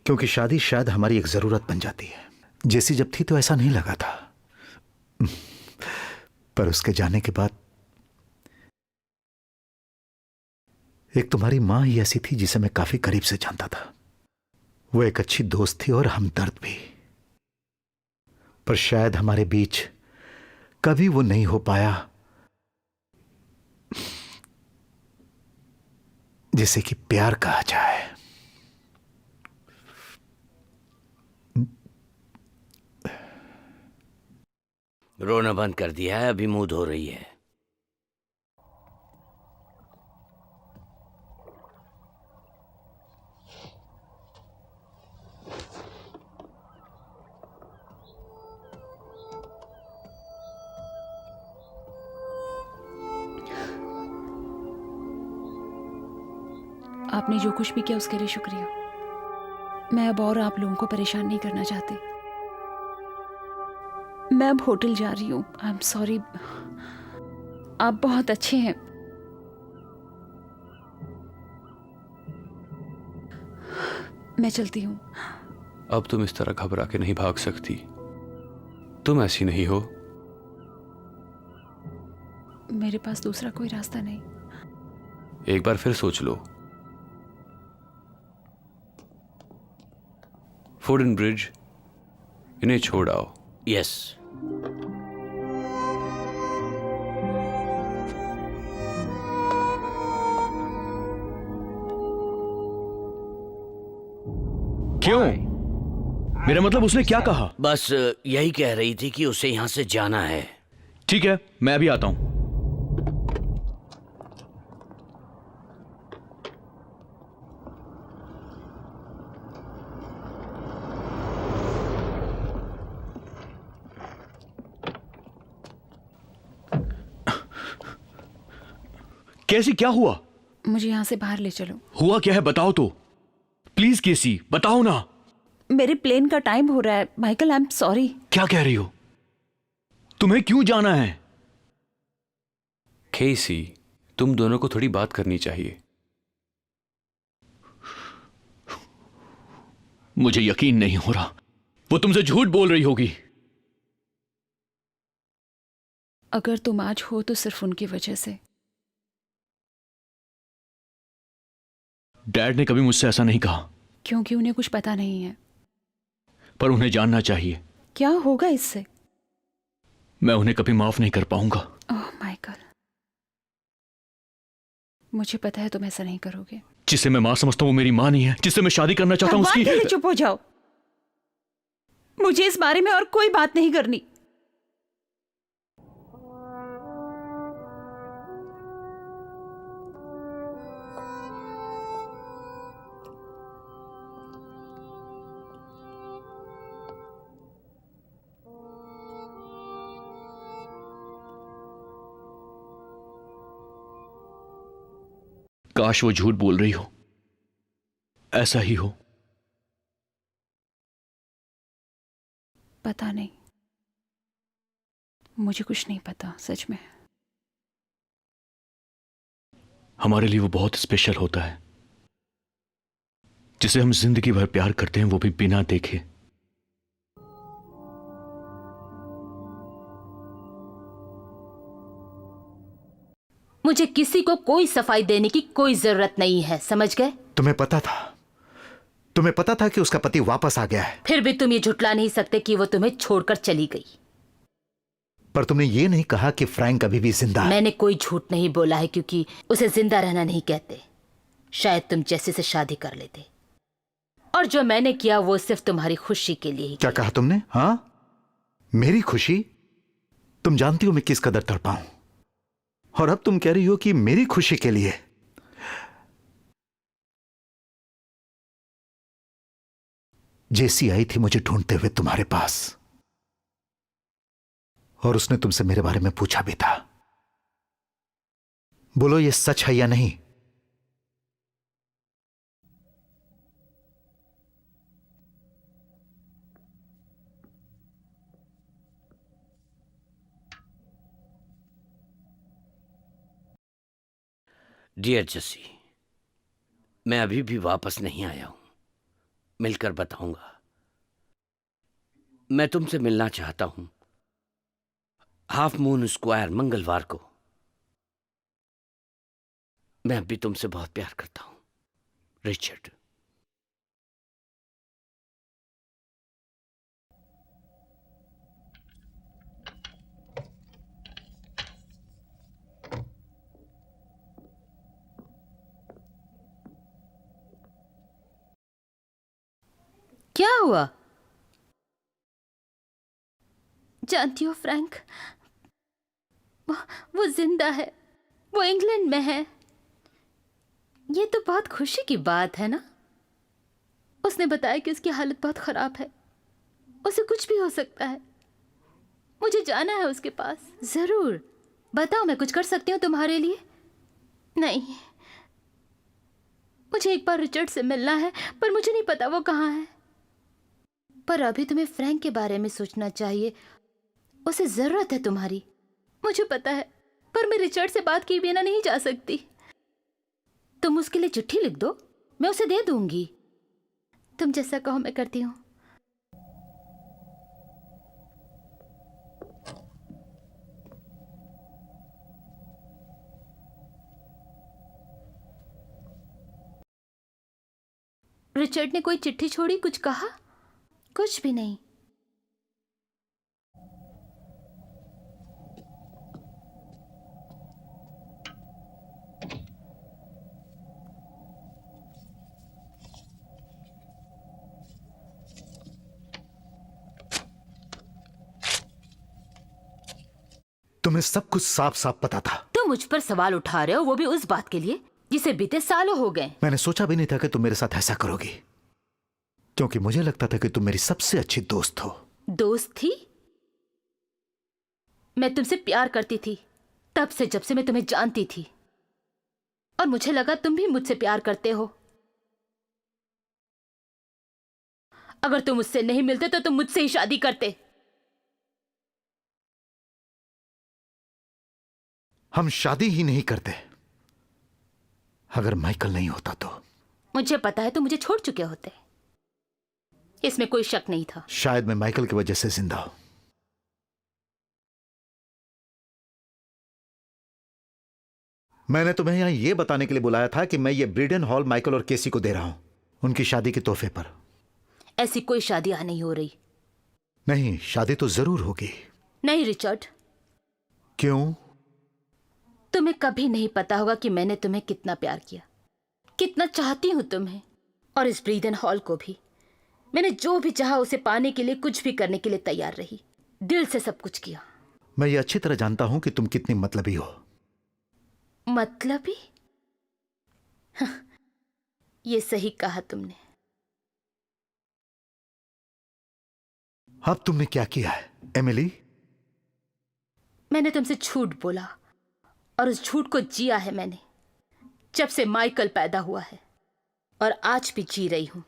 Speaker 4: क्योंकि शादी शायद हमारी एक जरूरत बन जाती है। जैसी जब थी तो ऐसा नहीं लगा था, पर उसके जाने के बाद एक तुम्हारी मां ही ऐसी थी जिसे मैं काफी करीब से जानता था। वो एक अच्छी दोस्त थी और हमदर्द भी। पर शायद हमारे बीच कभी वो नहीं हो पाया जिसे कि प्यार कहा जाए।
Speaker 6: रोना बंद कर दिया है, अभी मुंह धो रही है।
Speaker 3: आपने जो कुछ भी किया उसके लिए शुक्रिया। मैं अब और आप लोगों को परेशान नहीं करना चाहती। मैं अब होटल जा रही हूँ। I am sorry. आप बहुत अच्छे हैं। मैं चलती हूँ।
Speaker 5: अब तुम इस तरह घबरा के नहीं भाग सकती। तुम ऐसी नहीं हो।
Speaker 3: मेरे पास दूसरा कोई रास्ता नहीं।
Speaker 5: एक बार फिर सोच लो। फूडन ब्रिज, इन्हें छोड़ आओ।
Speaker 6: यस।
Speaker 1: क्यों? मेरा मतलब उसने क्या कहा?
Speaker 6: बस यही कह रही थी कि उसे यहां से जाना है।
Speaker 1: ठीक है, मैं अभी आता हूं। कैसी, क्या हुआ?
Speaker 3: मुझे यहाँ से बाहर ले चलो।
Speaker 1: हुआ क्या है बताओ तो। प्लीज केसी, बताओ ना।
Speaker 3: मेरे प्लेन का टाइम हो रहा है। Michael, I am sorry.
Speaker 1: क्या कह रही हो? तुम्हें क्यों जाना है?
Speaker 5: केसी, तुम दोनों को थोड़ी बात करनी चाहिए।
Speaker 1: मुझे यकीन नहीं हो रहा। वो तुमसे झूठ बोल रही होगी।
Speaker 3: अगर तुम आज हो तो सिर्फ उनकी वजह से।
Speaker 1: डैड ने कभी मुझसे ऐसा नहीं कहा।
Speaker 3: क्योंकि उन्हें कुछ पता नहीं है।
Speaker 1: पर उन्हें जानना चाहिए।
Speaker 3: क्या होगा इससे?
Speaker 1: मैं उन्हें कभी माफ नहीं कर पाऊंगा।
Speaker 3: ओह माइकल, मुझे पता है तुम ऐसा नहीं करोगे।
Speaker 1: जिसे मैं मां समझता हूं वो मेरी मां नहीं है। जिससे मैं शादी करना चाहता हूं उसकी।
Speaker 3: चुप हो जाओ। मुझे इस बारे में और कोई बात नहीं करनी।
Speaker 1: काश वो झूठ बोल रही हो। ऐसा ही हो।
Speaker 3: पता नहीं, मुझे कुछ नहीं पता सच में।
Speaker 1: हमारे लिए वो बहुत स्पेशल होता है, जिसे हम जिंदगी भर प्यार करते हैं, वो भी बिना देखे।
Speaker 2: मुझे किसी को कोई सफाई देने की कोई जरूरत नहीं है, समझ गए?
Speaker 4: तुम्हें पता था कि उसका पति वापस आ गया है।
Speaker 2: फिर भी तुम ये झुटला नहीं सकते कि वो तुम्हें छोड़कर चली गई।
Speaker 4: पर तुमने ये नहीं कहा कि फ्रैंक अभी भी जिंदा है।
Speaker 2: मैंने कोई झूठ नहीं बोला है, क्योंकि उसे जिंदा रहना नहीं कहते। शायद तुम जैसे से शादी कर लेते। और जो मैंने किया वो सिर्फ तुम्हारी खुशी के लिए ही
Speaker 4: क्या कहा तुमने? हाँ, मेरी खुशी? तुम जानती हो मैं किस कदर तड़पा हूं, और अब तुम कह रही हो कि मेरी खुशी के लिए। जेसी आई थी मुझे ढूंढते हुए तुम्हारे पास। और उसने तुमसे मेरे बारे में पूछा भी था। बोलो ये सच है या नहीं?
Speaker 6: डियर जसी, मैं अभी भी वापस नहीं आया हूं। मिलकर बताऊंगा। मैं तुमसे मिलना चाहता हूं हाफ मून स्क्वायर मंगलवार को। मैं अभी तुमसे बहुत प्यार करता हूं रिचर्ड।
Speaker 2: क्या हुआ? जानती हो फ्रैंक, वो जिंदा है, वो इंग्लैंड में है। ये तो बहुत खुशी की बात है ना। उसने बताया कि उसकी हालत बहुत खराब है, उसे कुछ भी हो सकता है। मुझे जाना है उसके पास। जरूर, बताओ, मैं कुछ कर सकती हूँ तुम्हारे लिए? नहीं, मुझे एक बार रिचर्ड से मिलना है, पर मुझे नहीं पता वो कहाँ है। पर अभी तुम्हें फ्रैंक के बारे में सोचना चाहिए, उसे जरूरत है तुम्हारी। मुझे पता है, पर मैं रिचर्ड से बात किए बिना नहीं जा सकती। तुम उसके लिए चिट्ठी लिख दो, मैं उसे दे दूंगी। तुम जैसा कहो मैं करती हूँ। रिचर्ड ने कोई चिट्ठी छोड़ी, कुछ कहा? कुछ भी नहीं।
Speaker 4: तुम्हें सब कुछ साफ साफ पता था।
Speaker 2: तुम मुझ पर सवाल उठा रहे हो, वो भी उस बात के लिए जिसे बीते सालों हो गए।
Speaker 4: मैंने सोचा भी नहीं था कि तुम मेरे साथ ऐसा करोगी, क्योंकि मुझे लगता था कि तुम मेरी सबसे अच्छी दोस्त हो।
Speaker 2: दोस्त थी? मैं तुमसे प्यार करती थी तब से, जब से मैं तुम्हें जानती थी। और मुझे लगा तुम भी मुझसे प्यार करते हो। अगर तुम मुझसे नहीं मिलते तो तुम मुझसे ही शादी करते।
Speaker 4: हम शादी ही नहीं करते अगर माइकल नहीं होता तो।
Speaker 2: मुझे पता है तुम मुझे छोड़ चुके होते, इसमें कोई शक नहीं था।
Speaker 4: शायद मैं माइकल की वजह से जिंदा हूं। मैंने तुम्हें यहां यह बताने के लिए बुलाया था कि मैं ये ब्रीडन हॉल माइकल और केसी को दे रहा हूं, उनकी शादी के तोहफे पर।
Speaker 2: ऐसी कोई शादी यहां नहीं हो रही।
Speaker 4: नहीं, शादी तो जरूर होगी।
Speaker 2: नहीं रिचर्ड।
Speaker 4: क्यों?
Speaker 2: तुम्हें कभी नहीं पता होगा कि मैंने तुम्हें कितना प्यार किया, कितना चाहती हूं तुम्हें। और इस ब्रीडन हॉल को भी मैंने जो भी चाहा उसे पाने के लिए कुछ भी करने के लिए तैयार रही। दिल से सब कुछ किया।
Speaker 4: मैं ये अच्छी तरह जानता हूं कि तुम कितनी मतलबी हो।
Speaker 2: मतलबी? ये सही कहा तुमने।
Speaker 4: अब तुमने क्या किया है एमिली?
Speaker 2: मैंने तुमसे झूठ बोला, और उस झूठ को जिया है मैंने जब से माइकल पैदा हुआ है, और आज भी जी रही हूं।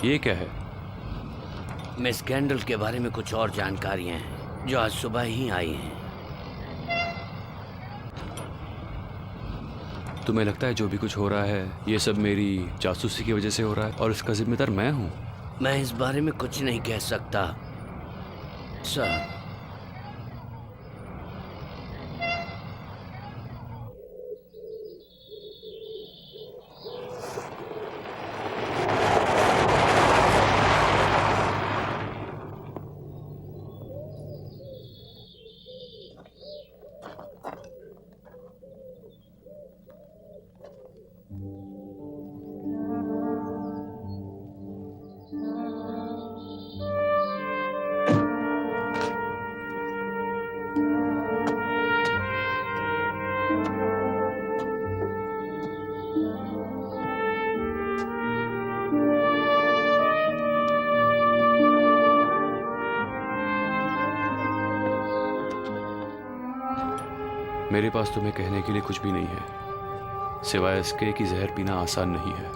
Speaker 5: ये क्या है?
Speaker 6: मिस कैंडल के बारे में कुछ और जानकारियां हैं जो आज सुबह ही आई हैं।
Speaker 5: तुम्हें लगता है जो भी कुछ हो रहा है ये सब मेरी जासूसी की वजह से हो रहा है और इसका जिम्मेदार मैं हूं?
Speaker 6: मैं इस बारे में कुछ नहीं कह सकता सर।
Speaker 5: मेरे पास तुम्हें कहने के लिए कुछ भी नहीं है, सिवाय इसके कि जहर पीना आसान नहीं है।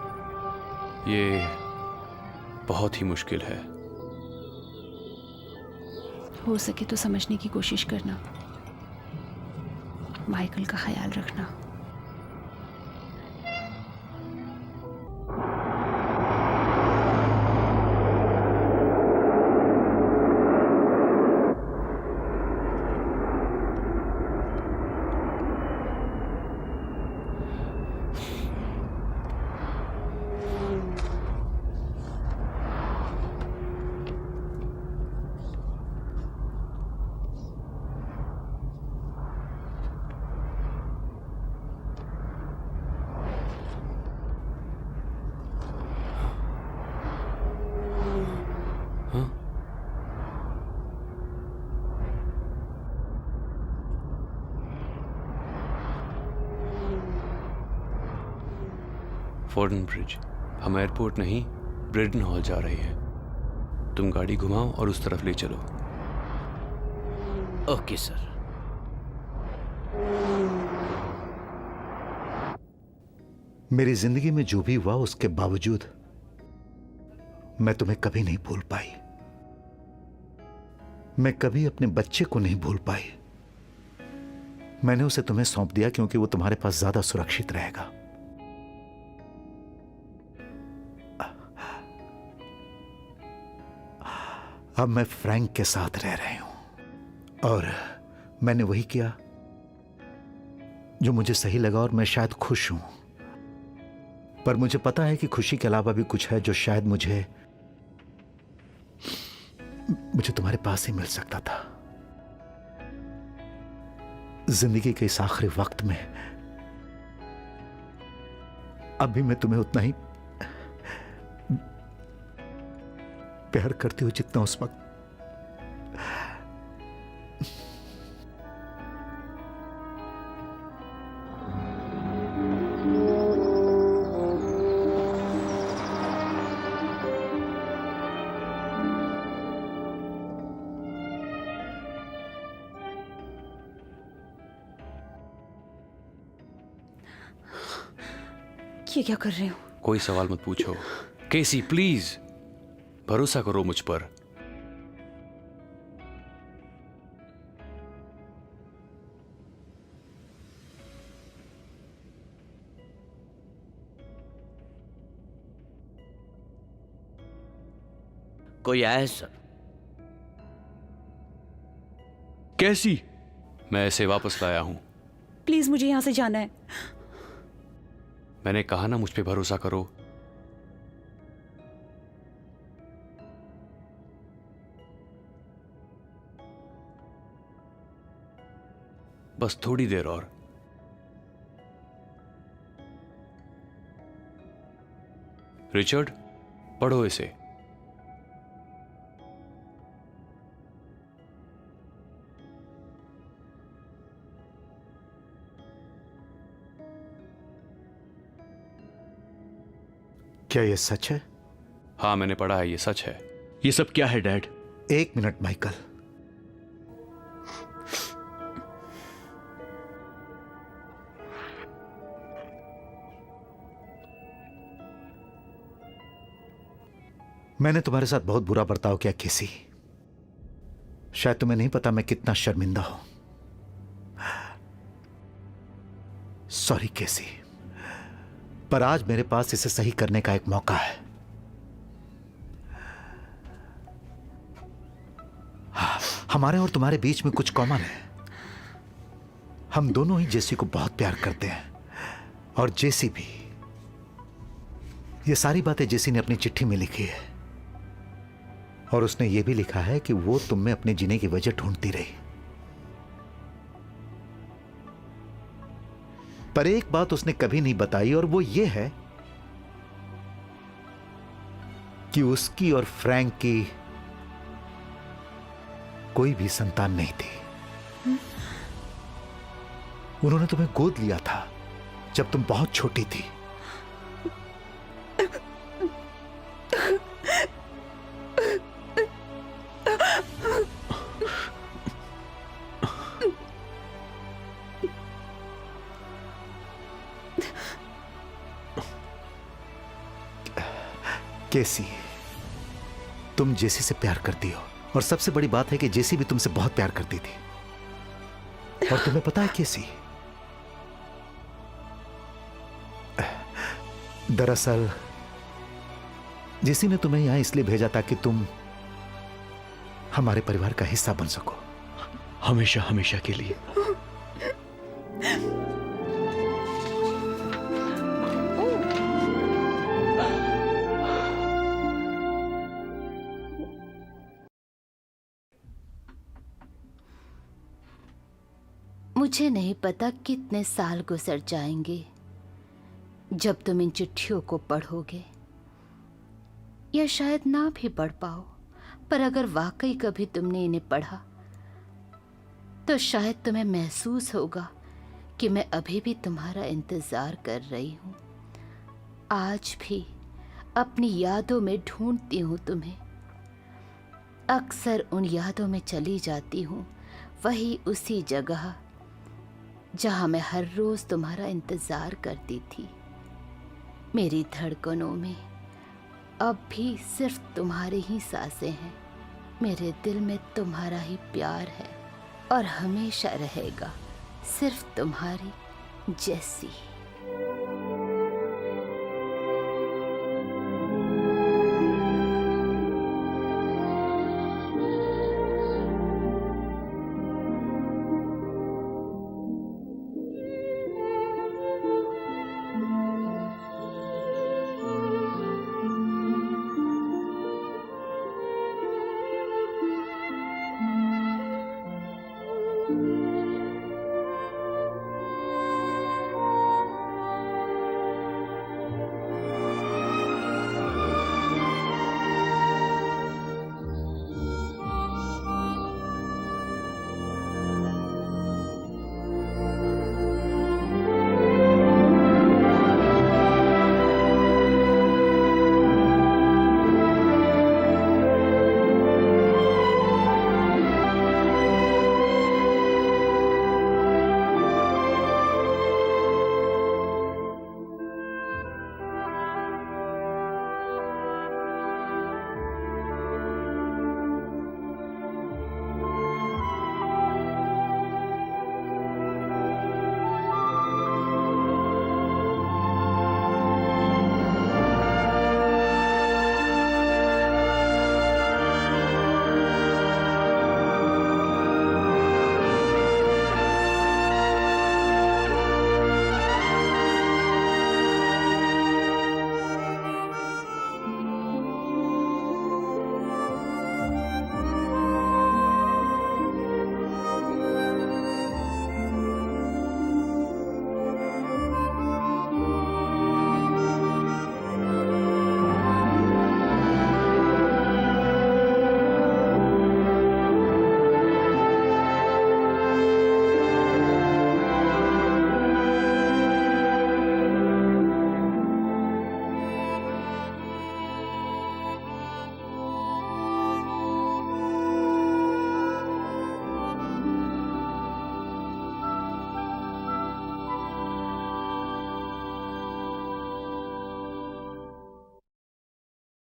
Speaker 5: ये बहुत ही मुश्किल है।
Speaker 3: हो सके तो समझने की कोशिश करना, माइकल का ख्याल रखना।
Speaker 5: फोर्डन ब्रिज। हम एयरपोर्ट नहीं, ब्रिडन हॉल जा रहे हैं। तुम गाड़ी घुमाओ और उस तरफ ले चलो।
Speaker 6: Okay sir.
Speaker 4: मेरी जिंदगी में जो भी हुआ उसके बावजूद मैं तुम्हें कभी नहीं भूल पाई। मैं कभी अपने बच्चे को नहीं भूल पाई। मैंने उसे तुम्हें सौंप दिया क्योंकि वो तुम्हारे पास ज्यादा सुरक्षित रहेगा। अब मैं फ्रैंक के साथ रह रही हूं और मैंने वही किया जो मुझे सही लगा और मैं शायद खुश हूं। पर मुझे पता है कि खुशी के अलावा भी कुछ है जो शायद मुझे तुम्हारे पास ही मिल सकता था। जिंदगी के इस आखिरी वक्त में अब भी मैं तुम्हें उतना ही प्यार करती हूं जितना उस वक्त।
Speaker 3: ये क्या कर रहे हो?
Speaker 5: कोई सवाल मत पूछो। केसी प्लीज, भरोसा करो मुझ पर।
Speaker 6: कोई आया है सर?
Speaker 1: कैसी?
Speaker 5: मैं इसे वापस लाया हूं।
Speaker 3: प्लीज मुझे यहां से जाना है।
Speaker 5: मैंने कहा ना मुझ पे भरोसा करो। बस थोड़ी देर और। रिचर्ड, पढ़ो इसे।
Speaker 4: क्या यह सच है?
Speaker 5: हाँ, मैंने पढ़ा है, ये सच है।
Speaker 1: ये सब क्या है डैड?
Speaker 4: एक मिनट माइकल। मैंने तुम्हारे साथ बहुत बुरा बर्ताव किया केसी। शायद तुम्हें नहीं पता मैं कितना शर्मिंदा हूं। सॉरी केसी, पर आज मेरे पास इसे सही करने का एक मौका है। हमारे और तुम्हारे बीच में कुछ कॉमन है। हम दोनों ही जेसी को बहुत प्यार करते हैं और जेसी भी। ये सारी बातें जेसी ने अपनी चिट्ठी में लिखी है और उसने ये भी लिखा है कि वो तुम में अपने जीने की वजह ढूंढती रही। पर एक बात उसने कभी नहीं बताई और वो ये है कि उसकी और फ्रैंक की कोई भी संतान नहीं थी। उन्होंने तुम्हें गोद लिया था जब तुम बहुत छोटी थी। केसी, तुम जेसी से प्यार करती हो, और सबसे बड़ी बात है कि जेसी भी तुमसे बहुत प्यार करती थी। और तुम्हें पता है केसी, दरअसल जेसी ने तुम्हें यहां इसलिए भेजा ताकि तुम हमारे परिवार का हिस्सा बन सको।
Speaker 1: हमेशा हमेशा के लिए।
Speaker 2: मुझे नहीं पता कितने साल गुजर जाएंगे जब तुम इन चिट्ठियों को पढ़ोगे, या शायद ना भी पढ़ पाओ, पर अगर वाकई कभी तुमने इन्हें पढ़ा तो शायद तुम्हें महसूस होगा कि मैं अभी भी तुम्हारा इंतजार कर रही हूं। आज भी अपनी यादों में ढूंढती हूं तुम्हें, अक्सर उन यादों में चली जाती हूं, वही उसी जगह जहां मैं हर रोज तुम्हारा इंतजार करती थी। मेरी धड़कनों में अब भी सिर्फ तुम्हारी ही सांसें हैं। मेरे दिल में तुम्हारा ही प्यार है और हमेशा रहेगा सिर्फ तुम्हारी जेसी।